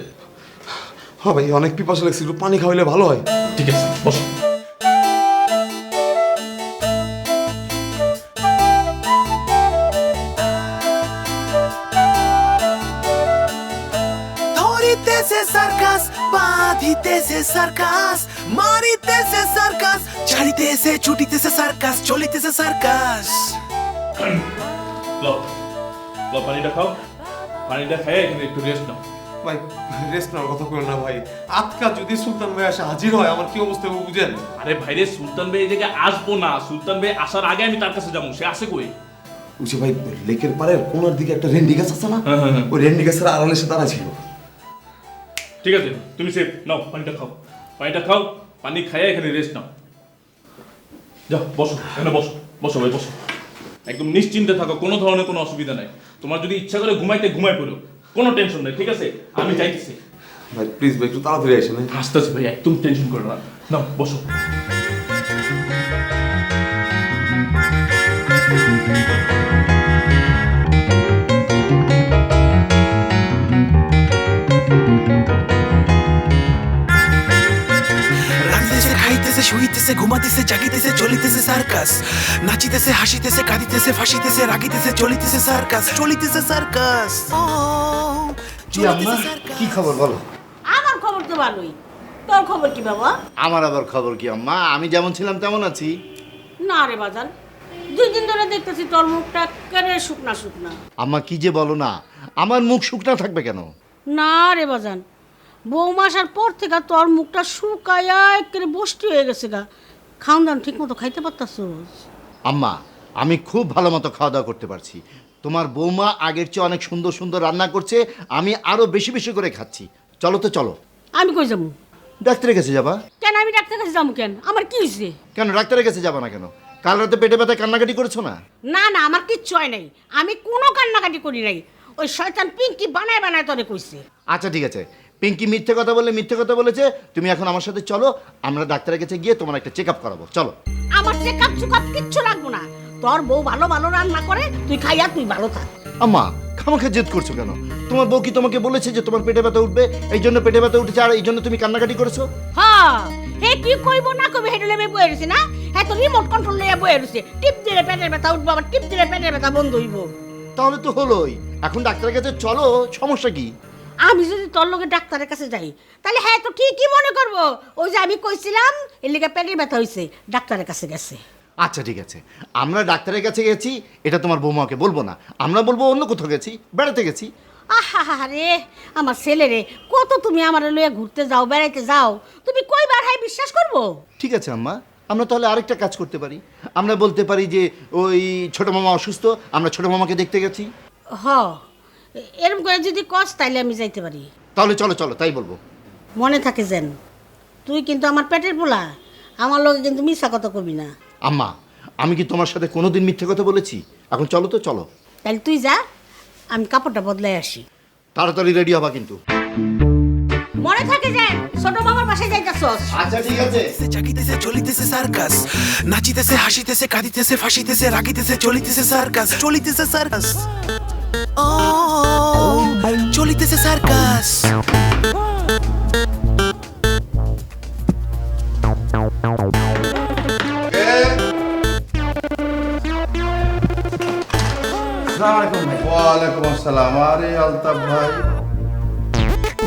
হ্যাঁ ভাই, অনেক পিপাসা লাগছে, একটু পানি খাওয়াইলে ভালো হয়। ঠিক আছে, বসো। ধরিতেছে সার্কাস, বাঁধিতেছে সার্কাস, মারিতেছে সার্কাস, ছাড়িতেছে ছুটিতেছে সার্কাস, চলিতেছে সার্কাস। লো লো, পানিটা খাও। পানিটা খাই এখানে একটু রেস্ট নাও। ভাই রেস্ট নেওয়ার কথা বলো না ভাই, আজকাল যদি সুলতান ভাই আসে হাজির হয় আমার কি অবস্থা হবে বুঝেন? আরে ভাইরে, সুলতান ভাই এই জায়গায় আসবো না। সুলতান ভাই আসার আগে আমি তার কাছে যাবো। সে আসে কই? বুঝছি ভাই, লেকের পাড়ের কোনার দিকে একটা রেন্ডি গাছ আছে না, ওই রেন্ডি গাছের আড়ালে সে দাঁড়া ছিল। ঠিক আছে, তুমি সেফ। নাও পানিটা খাও, পানিটা খাও। পানি খাইয়া এখানে রেস্ট নাও। যাও বসো, এখানে বসো। বসো ভাই, বসো। একদম নিশ্চিন্তে থাকো, কোনো ধরনের কোনো অসুবিধা নাই। তোমার যদি ইচ্ছা করে ঘুমাইতে ঘুমাই পড়ো, কোনো টেনশন নেই, ঠিক আছে? আমি যাইতেছি। ভাই প্লিজ ভাই একটু তাড়াতাড়ি আসেন। আসতেছি ভাই, একদম টেনশন করো না। নাও বসো। রাঁধিতেছে, খাইতেছে, শুইতেছে, ঘুমাতেছে, জাগিতেছে, চলিতেছে সার্কাস, নাচিতেছে, হাসিতেছে, কাঁদিতেছে, ফাঁসিতেছে, রাগিতেছে, চলিতেছে সার্কাস, চলিতেছে সার্কাস। কি আম্মা, কি খবর বলো? আমার খবর তো ভালোই। তোর খবর কি বাবা? আমার আবার খবর কি আম্মা, আমি যেমন ছিলাম তেমন আছি। না রে বাজান, 2 দিন ধরে দেখতেছি তোর মুখটা কেন শুকনা শুকনা। আম্মা কি যে বলো না, আমার মুখ শুকনা থাকবে কেন? না রে বাজান, বৌমা আসার পর থেকে তোর মুখটা শুকায়া একেবারে বষ্টি হয়ে গেছে গা। খাওন দাওন ঠিক মতো খাইতে পারতাছোস? আম্মা আমি খুব ভালো মতো খাওয়া দাওয়া করতে পারছি। তোমার বৌমা আগের চেয়ে অনেক সুন্দর সুন্দর রান্না করছে, আমি আরো বেশি বেশি করে খাচ্ছি। চলো তো চলো। আমি কই যাবো? ডাক্তারের কাছে যাবা? কেন আমি ডাক্তার কাছে যাবো কেন? আমার কি হয়েছে? কেন ডাক্তারের কাছে যাবা না কেন? কাল রাতে পেটে ব্যথায় কান্নাকাটি করেছো না? না না, আমার কিচ্ছু হয় নাই, আমি কোনো কান্নাকাটি করি নাই। ওই শয়তান পিঙ্কি বানায় বানায় তোরে কইছে। আচ্ছা ঠিক আছে, পিঙ্কি মিথ্যে কথা বললে মিথ্যে কথা বলেছে। তুমি এখন আমার সাথে চলো, আমরা ডাক্তারের কাছে গিয়ে তোমার একটা চেক আপ করাবো। চলো। আমার চেকআপ চুকআপ কিচ্ছু লাগবো না। তোর বউ ভালো ভালো রান্না করে, তুই খাইয়া তুই ভালো থাক। আম্মা খামাখা জেদ করছো কেন? তোমার বউ কি তোমাকে বলেছে যে তোমার পেটে ব্যথা উঠবে, এই জন্য পেটে ব্যথা উঠেছে আর এই জন্য তুমি কান্নাকাটি করেছো? হ্যাঁ, হে কি কইবো না কইবো হেডলে আমি বইয়ে রইছি না? হে তো রিমোট কন্ট্রোল লইয়া বইয়ে রইছে। টিপ দিলে পেটের ব্যথা উঠবো, আবার টিপ দিলে পেটের ব্যথা বন্ধ হইব। তাহলে তো হলোই, এখন ডাক্তারের কাছে চলো, সমস্যা কি? আমি যদি তোর লগে ডাক্তারের কাছে যাই তাহলে হ্যাঁ তো ঠিকই মনে করবো ওই যে আমি কইছিলাম এর লিগে পেটের ব্যথা হইছে, ডাক্তারের কাছে গেছে। আচ্ছা ঠিক আছে, আমরা ডাক্তারের কাছে গেছি এটা তোমার বৌমাকে বলবো না, আমরা বলবো অন্য কোথাও গেছি, বেড়াতে গেছি। আহা রে আমার ছেলে রে, কত তুমি আমার লইয়া ঘুরতে যাও, বেড়াইতে যাও, তুমি কইবার হাই বিশ্বাস করবো? ঠিক আছে আম্মা, আমরা তাহলে আরেকটা কাজ করতে পারি, আমরা বলতে পারি যে ওই ছোট মামা অসুস্থ, আমরা ছোট মামাকে দেখতে গেছি। হ, এরকম করে যদি কস তাইলে আমি যাইতে পারি। তাহলে চলো চলো তাই বলবো। মনে থাকে যেন, তুই কিন্তু আমার পেটের পোলা, আমার লগে কিন্তু মিথ্যা কথা কবি না। আম্মা আমি কি তোমার সাথে কোনোদিন মিথ্যে কথা বলেছি? এখন চলো তো চলো। তাহলে তুই যা, আমি কাপড়টা বদলাই আসি। তাড়াতাড়ি রেডি হবা কিন্তু। মনে থাকে যেন ছোট মামার বাসায় যাইতাছস। আচ্ছা ঠিক আছে। জাগিতেছে, চলিতেছে সার্কাস, নাচিতেছে, হাসিতেছে, কাঁদিতেছে, ফাঁসিতেছে, রাগিতেছে, চলিতেছে সার্কাস, চলিতেছে সার্কাস। ও চলিতেছে সার্কাস। ওয়ালাইকুম আসসালাম। আরে আলতাফ ভাই,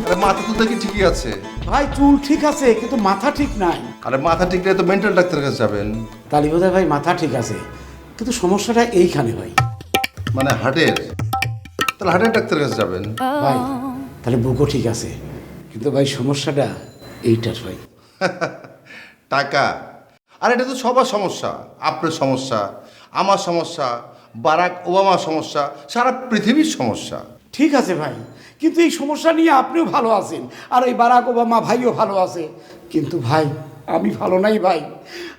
আরে মাথা তো দেখি ঠিকই আছে। ভাই চুল ঠিক আছে কিন্তু মাথা ঠিক নাই। আরে মাথা ঠিক নেই তো মেন্টাল ডাক্তারের কাছে যাবেন। তালি বোধহয় ভাই মাথা ঠিক আছে কিন্তু সমস্যাটা এইখানে ভাই। মানে হার্টের? তাহলে হার্টের ডাক্তারের কাছে যাবেন। ভাই তাহলে বুকও ঠিক আছে কিন্তু ভাই সমস্যাটা এইটার ভাই। টাকা? আর এটা তো সবার সমস্যা, আপনার সমস্যা, আমার সমস্যা, বারাক ওবামার সমস্যা, সারা পৃথিবীর সমস্যা। ঠিক আছে ভাই, কিন্তু এই সমস্যা নিয়ে আপনিও ভালো আছেন আর এই বারাক ওবামা ভাইও ভালো আছে, কিন্তু ভাই আমি ভালো নাই ভাই,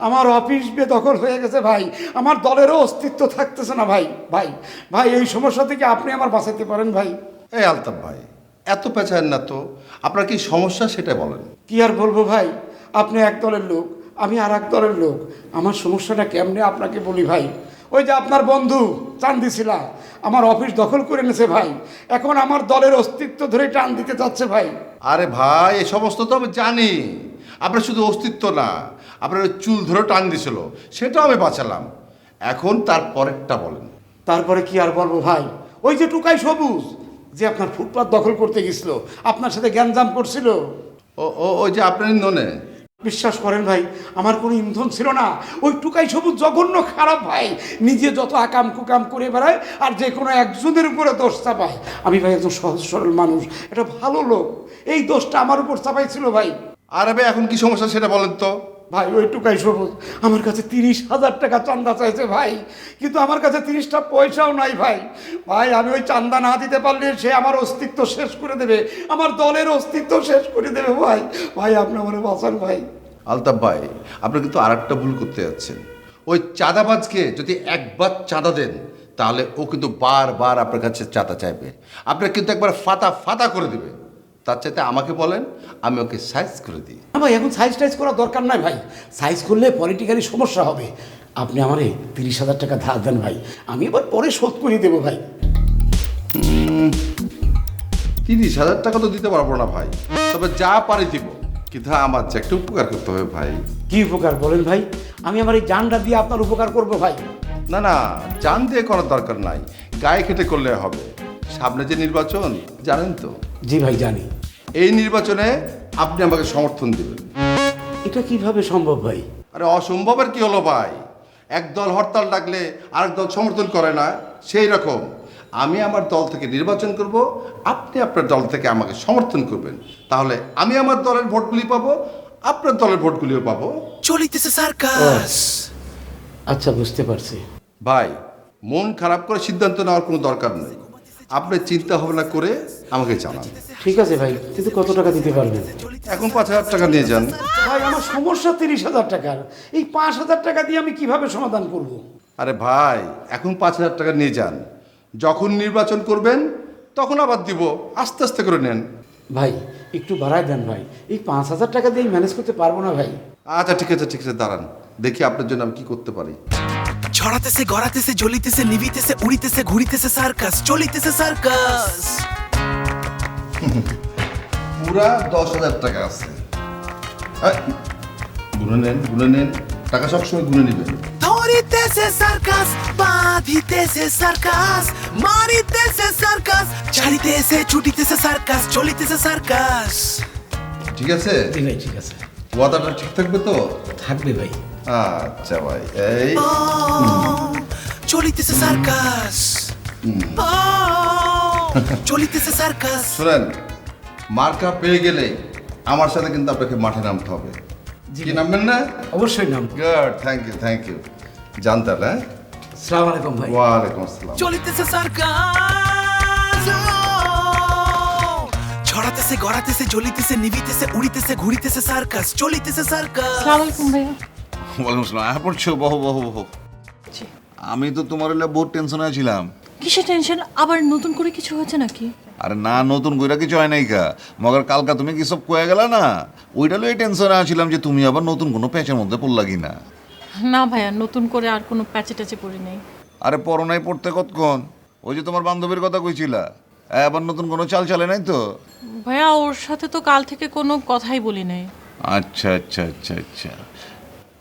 আমার অফিস বেদখল হয়ে গেছে ভাই, আমার দলেরও অস্তিত্ব থাকতেছে না ভাই। ভাই ভাই এই সমস্যা থেকে আপনি আমার বাঁচাতে পারেন ভাই। এই আলতাফ ভাই, এত পেঁচায়েন না তো, আপনার কি সমস্যা সেটা বলেন। কি আর বলবো ভাই, আপনি এক দলের লোক, আমি আর এক দলের লোক, আমার সমস্যাটা কেমনে আপনাকে বলি ভাই। ওই যে আপনার বন্ধু চান্দিছিলা আমার অফিস দখল করে নিয়েছে ভাই, এখন আমার দলের অস্তিত্ব ধরে টান দিতে চাচ্ছে ভাই। আরে ভাই, এই সমস্ত তো আমি জানি। আপনার শুধু অস্তিত্ব না, আপনার ওই চুল ধরে টান দিছিল, সেটাও আমি বাঁচালাম। এখন তার পরেরটা বলেন। তারপরে কি আর বলবো ভাই, ওই যে টুকাই সবুজ যে আপনার ফুটপাত দখল করতে গেছিল, আপনার সাথে গ্যাঞ্জাম করছিল। ওই যে আপনার ইন্ধনে। বিশ্বাস করেন ভাই, আমার কোনো ইন্ধন ছিল না, ওই টুকাই সবুজ জঘন্য খারাপ ভাই, নিজে যত আকাম কুকাম করে বেড়ায় আর যে কোনো একজনের উপরে দোষ চাপায়। আমি ভাই একজন সহজ সরল মানুষ, এটা ভালো লোক, এই দোষটা আমার উপর চাপাইছিল ভাই। আরে ভাই, এখন কি সমস্যা সেটা বলেন তো। ভাই ওই টুকাই সবুজ আমার কাছে 30,000 টাকা চান্দা চাইছে ভাই, কিন্তু আমার কাছে 30টা পয়সাও নাই ভাই। ভাই আমি ওই চান্দা না দিতে পারলে সে আমার অস্তিত্ব শেষ করে দেবে, আমার দলের অস্তিত্ব শেষ করে দেবে ভাই। ভাই আপনি আমার বাঁচান ভাই। আলতাফ ভাই, আপনি কিন্তু আর একটা ভুল করতে যাচ্ছেন। ওই চাঁদাবাজকে যদি একবার চাঁদা দেন, তাহলে ও কিন্তু বারবার আপনার কাছে চাঁদা চাইবে, আপনার কিন্তু একবার ফাতা ফাতা করে দেবে। তার চাইতে আমাকে বলেন, আমি ওকে সাইজ করে দিই। না ভাই, এখন সাইজ টাইজ করার দরকার নাই ভাই, সাইজ করলে পলিটিক্যালি সমস্যা হবে। আপনি আমারে 30,000 টাকা ধার দেন ভাই, আমি এবার পরে শোধ করে দেবো ভাই। 30,000 টাকা তো দিতে পারবো না ভাই, তবে যা পারি দিব, কিন্তু আমার যে একটা উপকার করতে হবে ভাই। কি উপকার বলেন ভাই? আমি আমার এই জানটা দিয়ে আপনার উপকার করবো ভাই। না না, জান দিয়ে করার দরকার নাই, গায়ে খেটে করলে হবে। সামনে যে নির্বাচন জানেন তো? জি ভাই জানি। এই নির্বাচনে আপনি আমাকে সমর্থন দেবেন। এটা কিভাবে সম্ভব ভাই? আরে অসম্ভবের কি হলো ভাই, এক দল হরতাল ডাকলে আরেক দল সমর্থন করে না, সেই রকম আমি আমার দল থেকে নির্বাচন করব, আপনি আপনার দল থেকে আমাকে সমর্থন করবেন, তাহলে আমি আমার দলের ভোটগুলি পাবো, আপনার দলের ভোটগুলিও পাবো। চলিতেছে সার্কাস। আচ্ছা বুঝতে পারছি ভাই, মন খারাপ করে সিদ্ধান্ত নেওয়ার কোনো দরকার নেই, আপনি চিন্তা ভাবনা করে আমাকে জানান। ঠিক আছে ভাই, কিন্তু কত টাকা দিতে পারবেন? এখন 5,000 টাকা নিয়ে যান। ভাই আমার সমস্যা 30,000 টাকার, এই 5,000 টাকা দিয়ে আমি কিভাবে সমাধান করব? আরে ভাই, এখন 5,000 টাকা নিয়ে যান, যখন নির্বাচন করবেন তখন আবার দিব, আস্তে আস্তে করে নেন। ভাই একটু বাড়ায় দেন ভাই, এই 5,000 টাকা দিয়ে ম্যানেজ করতে পারবো না ভাই। আচ্ছা ঠিক আছে ঠিক আছে, দাঁড়ান দেখি আপনার জন্য আমি কি করতে পারি। ছড়াতেছে গড়াতেছে জ্বলিতেছে নিভিতেছে উড়িতেছে ঘুরিতেছে সার্কাস। চলিতেছে সার্কাস। পুরা 10,000 টাকা আছে। গুনে নেন, টাকা সবসময় গুনে নেবেন। ধরিতেছে সার্কাস, বাঁধিতেছে সার্কাস, মারিতেছে সার্কাস, ছাড়িতেছে ছুটিতেছে সার্কাস। চলিতেছে সার্কাস। ঠিক আছে? জি ভাই ঠিক আছে। ওয়াদাটা ঠিক থাকবে তো? থাকবে ভাই। আচ্ছা ভাই, এই চলিতেছে সার্কাস। চলিতেছে সার্কাস। শুনেন, মার্কা পেয়ে গেলে আমার সাথে কিন্তু আপনাকে মাঠে নামতে হবে। কি নামবেন না? অবশ্যই নাম। Good, thank you. জানতেন? হ্যাঁ, আসসালামু আলাইকুম ভাই। ওয়ালাইকুম আসসালাম। চলিতেছে সার্কাস। ছড়াতেছে গড়াতেছে জ্বলিতেছে নিভিতেছে উড়িতেছে ঘুরিতেছে সার্কাস। চলিতেছে সার্কাস। আসসালামু আলাইকুম ভাইয়া। ওয়ালাইকুম আসসালাম। হ্যাঁ পড়ছো, বহু। আমি তো তোমার হলে বহুত টেনশনে ছিলাম। কিসের টেনশন? আবার নতুন করে কিছু হয়েছে নাকি? আরে না, নতুন কইরা কিছু হয় নাই কা, মগর কালকা তুমি কি সব কয়ে গেলা না, ওইটা লই টেনশনে আছিলাম যে তুমি আবার নতুন কোনো প্যাচের মধ্যে পড়লা কি না। না ভাইয়া, নতুন করে আর কোনো প্যাচে ট্যাচে পড়ি নাই। আরে পড়ো নাই পড়তে কতক্ষণ? ওই যে তোমার বান্ধবীর কথা কইছিলা, আবার নতুন কোনো চাল চালে নাই তো? ভাইয়া ওর সাথে তো কাল থেকে কোনো কথাই বলি নাই। আচ্ছা।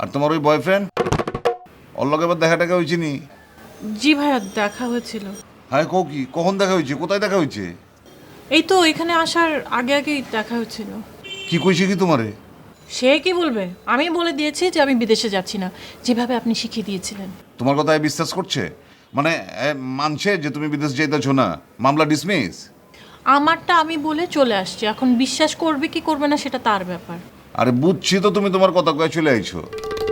আর তোমার ওই বয়ফ্রেন্ড, ওর লগে এবার দেখা টাকা হয়েছে নি? জি ভাইয়া, দেখা হয়েছিল। হ্যাঁ কও কি, কখন দেখা হয়েছে, কোথায় দেখা হয়েছে? এই তো এখানে আসার আগে আগেই দেখা হয়েছিল। কি কইছে কি তোমারে? সে কি বলবে, আমি বলে দিয়েছি যে আমি বিদেশে যাচ্ছি না, যেভাবে আপনি শিখিয়ে দিয়েছিলেন। তোমার কথায় বিশ্বাস করছে? মানে মানছে যে তুমি বিদেশ যাইতেছো না, মামলা ডিসমিস? আমারটা আমি বলে চলে আসছি, এখন বিশ্বাস করবে কি করবে না সেটা তার ব্যাপার। আরে বুঝছি তো, তুমি তোমার কথা কয়ে চলে আইছো,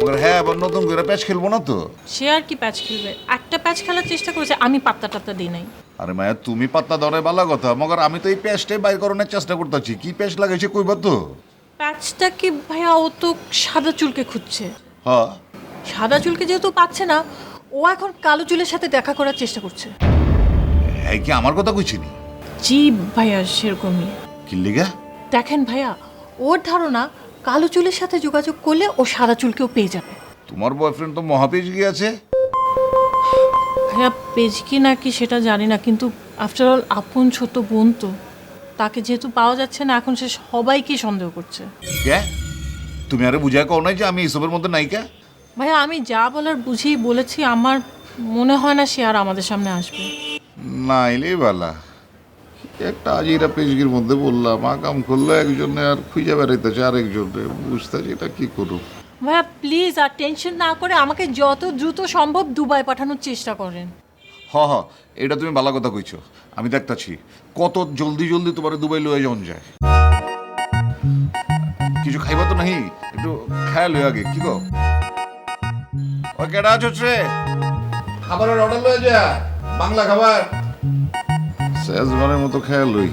মगर হ্যাঁ আবার নতুন করে প্যাচ খেলবো না তো? সে আর কি প্যাচ খেলবে, একটা প্যাচ খেলার চেষ্টা করেছে, আমি পাত্তা টাত্তা দিই নাই। আরে মায়া, তুমি পাত্তা ধরে ভালো কথা, মगर আমি তো এই প্যাচটাই বাইর করানোর চেষ্টা করতেছি, কি প্যাচ লাগাইছে কইবা তো? প্যাচটা কি ভাইয়া? ও তো সাদা চুলকে খুঁজছে। হ্যাঁ, সাদা চুলকে যেহেতু পাচ্ছে না, ও এখন কালো চুলের সাথে দেখা করার চেষ্টা করছে। এই কি আমার কথা কইছিনি? জি ভাইয়া, সেরকমই। কি লিগা? দেখেন ভাইয়া, ওর ধারণা কালো চুলের সাথে যোগাযোগ করলে ও সাদা চুলকেও পেয়ে যাবে। তোমার বয়ফ্রেন্ড তো মহাপেজ গিয়েছে। ভাইয়া পেজ কি নাকি সেটা জানি না, কিন্তু আফটার অল আপন ছোট বোন তো, তাকে যেহেতু পাওয়া যাচ্ছে না এখন, সে সবাইকে সন্দেহ করছে। কে? তুমি আরে বুঝায় কও নাই যে আমি এসবের মধ্যে নায়িকা? ভাইয়া আমি যা বলার বুঝেই বলেছি। আমার মনে হয় না সে আর আমাদের সামনে আসবে। না এলেই বালা। একটা আজিরা পেজগির মধ্যে বললাম, আকাম করলো একজনে আর খুঁজে বেড়াইতেছে আরেকজনে, বুঝতেছি এটা কি করুক। ভাইয়া প্লিজ আর টেনশন না করে আমাকে যত দ্রুত সম্ভব দুবাই পাঠানোর চেষ্টা করেন। হ হ, এটা তুমি ভালো কথা কইছো। আমি দেখতাছি কত জলদি জলদি তোমার দুবাই লয়ে যাওয়া যায়। কিছু খাইবা তো নাহি? একটু খায়া লই আগে, কি গো? ওই কেডা আছো রে? খাবারের অর্ডার লয়ে যা, বাংলা খাবার। শেষবারের মতো খায়া লই।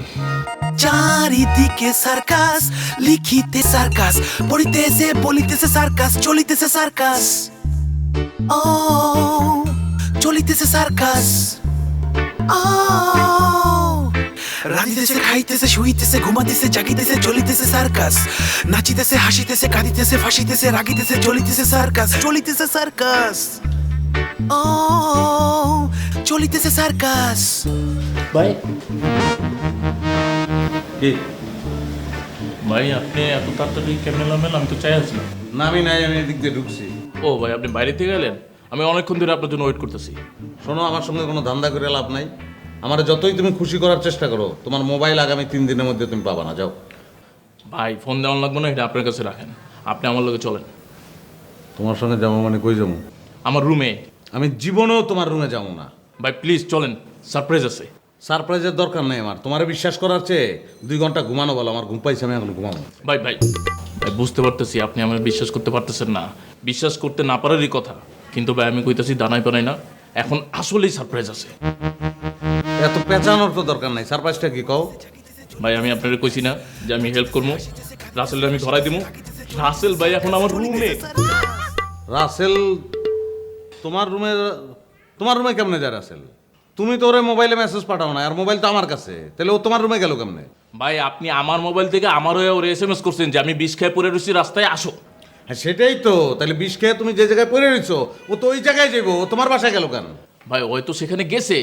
চারিদিকে সার্কাস, লিখিতে সার্কাস, পড়িতেছে বলিতেছে সার্কাস, চলিতেছে সার্কাস। ও চলিতেছে সার্কাস। ও রাঁধিতেছে, খাইতেছে, শুইতেছে, ঘুমাতেছে, জাগিতেছে, চলিতেছে সার্কাস। নাচিতেছে, হাসিতেছে, কাঁদিতেছে, ফাঁসিতেছে, রাগিতেছে, চলিতেছে সার্কাস, চলিতেছে সার্কাস। ও চলিতেছে সার্কাস। ভাই কি ভাই, আপনি এত তাড়াতাড়ি কেমনে নামেন? আমি তো চাই আসলাম। না আমি নাই, আমি এদিক দিয়ে ঢুকছি। ও ভাই, আপনি বাইরে থেকে গেলেন? আমি অনেকক্ষণ ধরে আপনার জন্য ওয়েট করতেছি। শোনো, আমার সঙ্গে কোনো ধান্দা করে লাভ নাই। আমার যতই তুমি খুশি করার চেষ্টা করো, তোমার মোবাইল আগামী 3 দিনের মধ্যে তুমি পাবা না। যাও ভাই, ফোন দেওয়ার লাগবে না, এটা আপনার কাছে রাখেন। আপনি আমার লগে চলেন। তোমার সঙ্গে যাবো মানে কই যাবো? আমার রুমে। আমি জীবনেও তোমার রুমে যাবো না। ভাই প্লিজ চলেন, সারপ্রাইজ আছে। সারপ্রাইজের দরকার নেই আমার। তোমার বিশ্বাস করার চেয়ে 2 ঘন্টা ঘুমানো বলো। আমার ঘুম পাইছে, আমি এখন ঘুমাবো। ভাই ভাই ভাই, বুঝতে পারতেছি আপনি আমার বিশ্বাস করতে পারতেছেন না। বিশ্বাস করতে না পারারই কথা, কিন্তু ভাই আমি কইতাছি দানাই পানাই না, এখন আসলেই সারপ্রাইজ আছে। এত পেঁচানোর তো দরকার নাই। সারপ্রাইজটা কি কও? ভাই আমি আপনাকে কইছি না যে আমি হেল্প করবো, রাসেলটা আমি ধরাই দিব। রাসেল ভাই এখন আমার রুমে। রাসেল তোমার রুমে কেমনে যায় রাসেল? তুমি তো ওরে মোবাইলে মেসেজ পাঠাও না, আর মোবাইল তো আমার কাছে, তাহলে ও তোমার রুমে গেল কেমনে? ভাই আপনি আমার মোবাইল থেকে আমার হয়ে ওরে SMS করছেন যে আমি বিষ খেয়ে পড়ে রয়েছি, রাস্তায় আসো। হ্যাঁ সেটাই তো। তাহলে বিষ খেয়ে তুমি যে জায়গায় পড়ে রয়েছো, ও তো ওই জায়গায় যাবো। ও তোমার বাসায় গেল কেন? ভাই ওই তো সেখানে গেছে,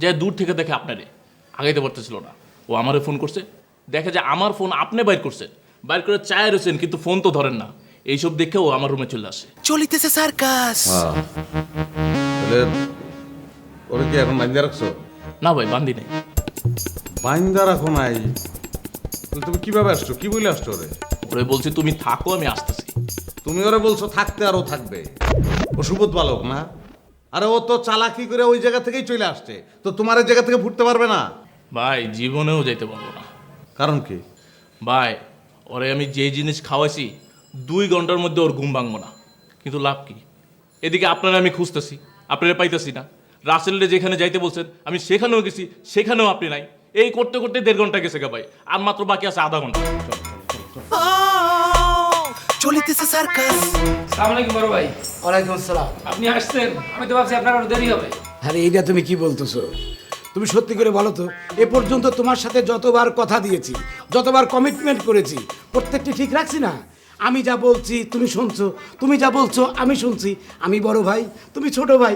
যে দূর থেকে দেখে আপনারে আগাইতে পারতেছিল না। ও আমারে ফোন করছে, দেখে যে আমার ফোন আপনি বাইর করছেন, বাইর করে চায় রয়েছেন, কিন্তু ফোন তো ধরেন না। এইসব দেখে ও আমার রুমে চলে আসে। চলিতেছে সার্কাস। তাহলে ওরে কি এখন বান্ধা রাখছো? না ভাই, বান্ধি নাই। বান্ধা রাখো নাই? তুমি কিভাবে আসছো? কি বলে আসছো ওরে? ওরে বলছি তুমি থাকো, আমি আসতেছি। তুমি ওরে বলছো থাকতে, আর ও থাকবে? ও সুবোধ বালক না? আরে ও তো চালাকি করে ওই জায়গা থেকেই চলে আসছে, তো তোমার এই জায়গা থেকে ফুটতে পারবে না? ভাই জীবনেও যাইতে পারবো না। কারণ কি? ভাই ওরে আমি যে জিনিস খাওয়াইছি 2 ঘন্টার মধ্যে ওর ঘুম ভাঙবো না, কিন্তু লাভ কি? এদিকে আপনারা আমি খুঁজতেছি, আপনারা পাইতেছি না। রাসেলরে যেখানে যাইতে বলছেন আমি সেখানেও গেছি, সেখানেও আপনি নাই। এই করতে করতে 1.5 ঘন্টা গেছে গা ভাই, আর মাত্র বাকি আছে আধা ঘন্টা। চলিতেছে সার্কাস। আসসালামু আলাইকুম বড় ভাই। ওয়ালাইকুম আসসালাম। আপনি আসছেন, আমি তো ভাবছি আপনার আরো দেরি হবে। আরে এইটা তুমি কি বলতেছো? তুমি সত্যি করে বলো তো, এ পর্যন্ত তোমার সাথে যতবার কথা দিয়েছি, যতবার কমিটমেন্ট করেছি, প্রত্যেকটি ঠিক রাখছি না? আমি যা বলছি তুমি শুনছো, তুমি যা বলছো আমি শুনছি। আমি বড় ভাই, তুমি ছোট ভাই।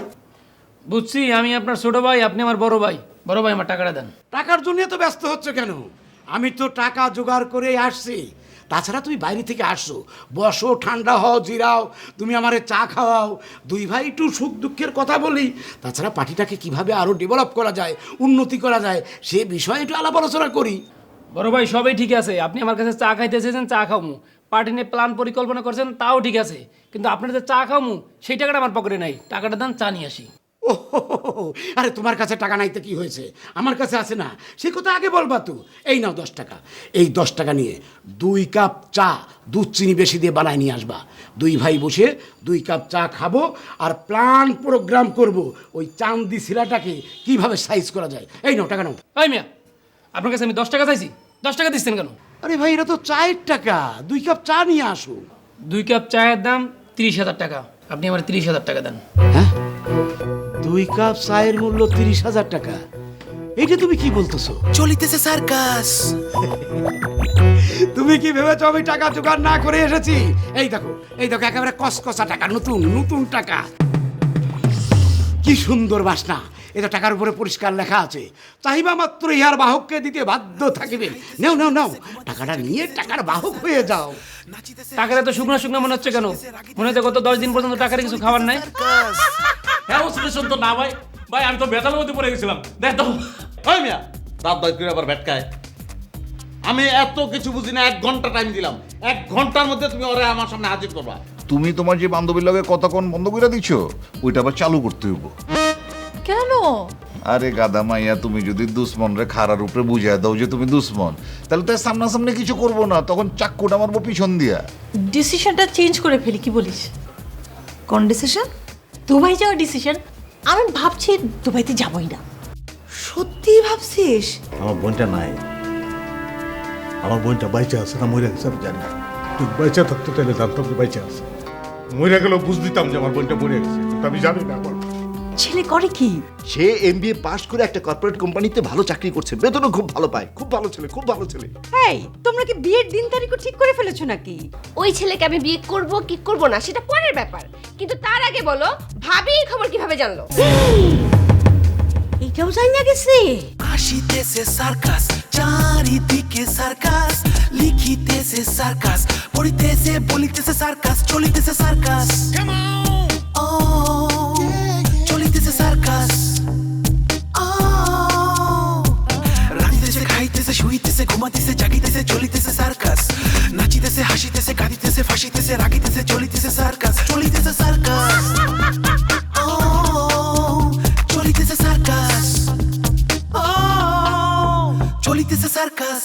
বুঝছি, আমি আপনার ছোট ভাই, আপনি আমার বড় ভাই। বড় ভাই আমার টাকাটা দেন। টাকার জন্য তো ব্যস্ত হচ্ছে কেন? আমি তো টাকা জোগাড় করে আসছি। তাছাড়া তুমি বাইরে থেকে আসছো, বসো, ঠান্ডা হও, জিরাও, তুমি আমারে চা খাওয়াও, 2 ভাই একটু সুখ দুঃখের কথা বলি। তাছাড়া পার্টিটাকে কিভাবে আরও ডেভেলপ করা যায়, উন্নতি করা যায়, সে বিষয়ে একটু আলাপ আলোচনা করি। বড় ভাই সবই ঠিক আছে, আপনি আমার কাছে চা খাইতে এসেছেন, চা খাওমু। পার্টি নিয়ে প্ল্যান পরিকল্পনা করছেন, তাও ঠিক আছে, কিন্তু আপনার যে চা খাওমু সেই টাকাটা আমার পকেটে নাই। টাকাটা দেন, চা নিয়ে আসি। ও আরে তোমার কাছে টাকা নাই তো কি হয়েছে? আমার কাছে আছে না, সে কথা আগে বলবা তো। এই নাও 10 টাকা। এই 10 টাকা নিয়ে 2 কাপ চা দুধ চিনি বেশি দিয়ে বানায় নিয়ে আসবা। 2 ভাই বসে 2 কাপ চা খাবো আর প্ল্যান প্রোগ্রাম করব ওই চান্দি শিলাটাকে কিভাবে সাইজ করা যায়। এই নাও টাকা নাও। ভাই মিয়া, আপনার কাছে আমি 10 টাকা চাইছি, 10 টাকা দিচ্ছেন কেন? আরে ভাই এটা তো চায়ের টাকা, 2 কাপ চা নিয়ে আসো। 2 কাপ চায়ের দাম 30,000 টাকা, আপনি আমার 30,000 টাকা দেন। 2 কাপ চায়ের মূল্য 30,000 টাকা? এইটা তুমি কি বলতেছো? চলিতেছে সার্কাস। তুমি কি ভেবেছো আমি টাকা জোগাড় না করে এসেছি? এই দেখো একেবারে কসকসা টাকা, নতুন নতুন টাকা। কি সুন্দর বাসনা! এটা টাকার উপরে পরিষ্কার লেখা আছে, চাহিবা মাত্র ইহার বাহককে দিতে বাধ্য থাকিবে। নাও নাও নাও, টাকাটা নিয়ে টাকার বাহক হয়ে যাও। টাকার এত শুকনো শুকনো মনে হচ্ছে কেন? মনে হচ্ছে গত 10 দিন পর্যন্ত টাকার কিছু খাবার নাই। হ্যাঁ ও সিচুয়েশন তো না ভাই, ভাই আমি তো বেতালের মধ্যে পড়ে গেছিলাম। দেখ তো ওই মিয়া রাত 10 করে আবার ভেটকায়। আমি এত কিছু বুঝি না, 1 ঘন্টা টাইম দিলাম, 1 ঘন্টার মধ্যে তুমি ওরে আমার সামনে হাজির করবা। তুমি তোমার যে বান্ধবীর লগে কতক্ষণ বন্ধ করে দিচ্ছ, ওইটা আবার চালু করতে হইব। কেন? আরে গাদা মাইয়া, তুমি যদি দুশ্মন রে খারার উপরে বুঝাই দাও যে তুমি দুশ্মন, তাহলে তার সামনাসামনি কিছু করবো না, তখন চাক্কুটা মারবো পিছন দিয়া। ডিসিশনটা চেঞ্জ করে ফেলি, কি বলিস? কোন ডিসিশন? দুবাই যাওয়ার ডিসিশন। আমি ভাবছি দুবাইতে যাবই না। সত্যি ভাবছিস? আমার বোনটা নাই, আমার বোনটা বাইচা আছে না মরে গেছে আমি জানি না। তুই বাইচা থাকতো তাহলে জানতাম যে বাইচা আছে, মরে গেলেও বুঝ দিতাম যে আমার বোনটা মরে গেছে, কিন্তু আমি জানি না। আমার ছেলে করে কি? সে এমবিএ পাশ করে একটা কর্পোরেট কোম্পানিতে ভালো চাকরি করছে, বেতনও খুব ভালো পায়। খুব ভালো ছেলে, খুব ভালো ছেলে। এই, তোমরা কি বিয়ের দিন তারিখও ঠিক করে ফেলেছো নাকি? ওই ছেলেকে আমি বিয়ে করব কি করব না সেটা পরের ব্যাপার, কিন্তু তার আগে বলো ভাবি এই খবর কিভাবে জানলো? এটাও জানা গেছে? আসিতেছে সার্কাস, চারিদিকে সার্কাস, লিখিতেছে সার্কাস, পড়িতেছে বলিতেছে সার্কাস, চলিতেছে সার্কাস। ও চলিতেছে সার্কাস। রাঁধিতেছে, খাইতেছে, শুইতেছে, ঘুমাইতেছে, জাগিতেছে, চলিতেছে সার্কাস। নাচিতেছে, হাসিতেছে, কাঁদিতেছে, ফাঁসিতেছে, রাগিতেছে, চলিতেছে সার্কাস, চলিতেছে সার্কাস। ও চলিতেছে সার্কাস। ও চলিতেছে সার্কাস।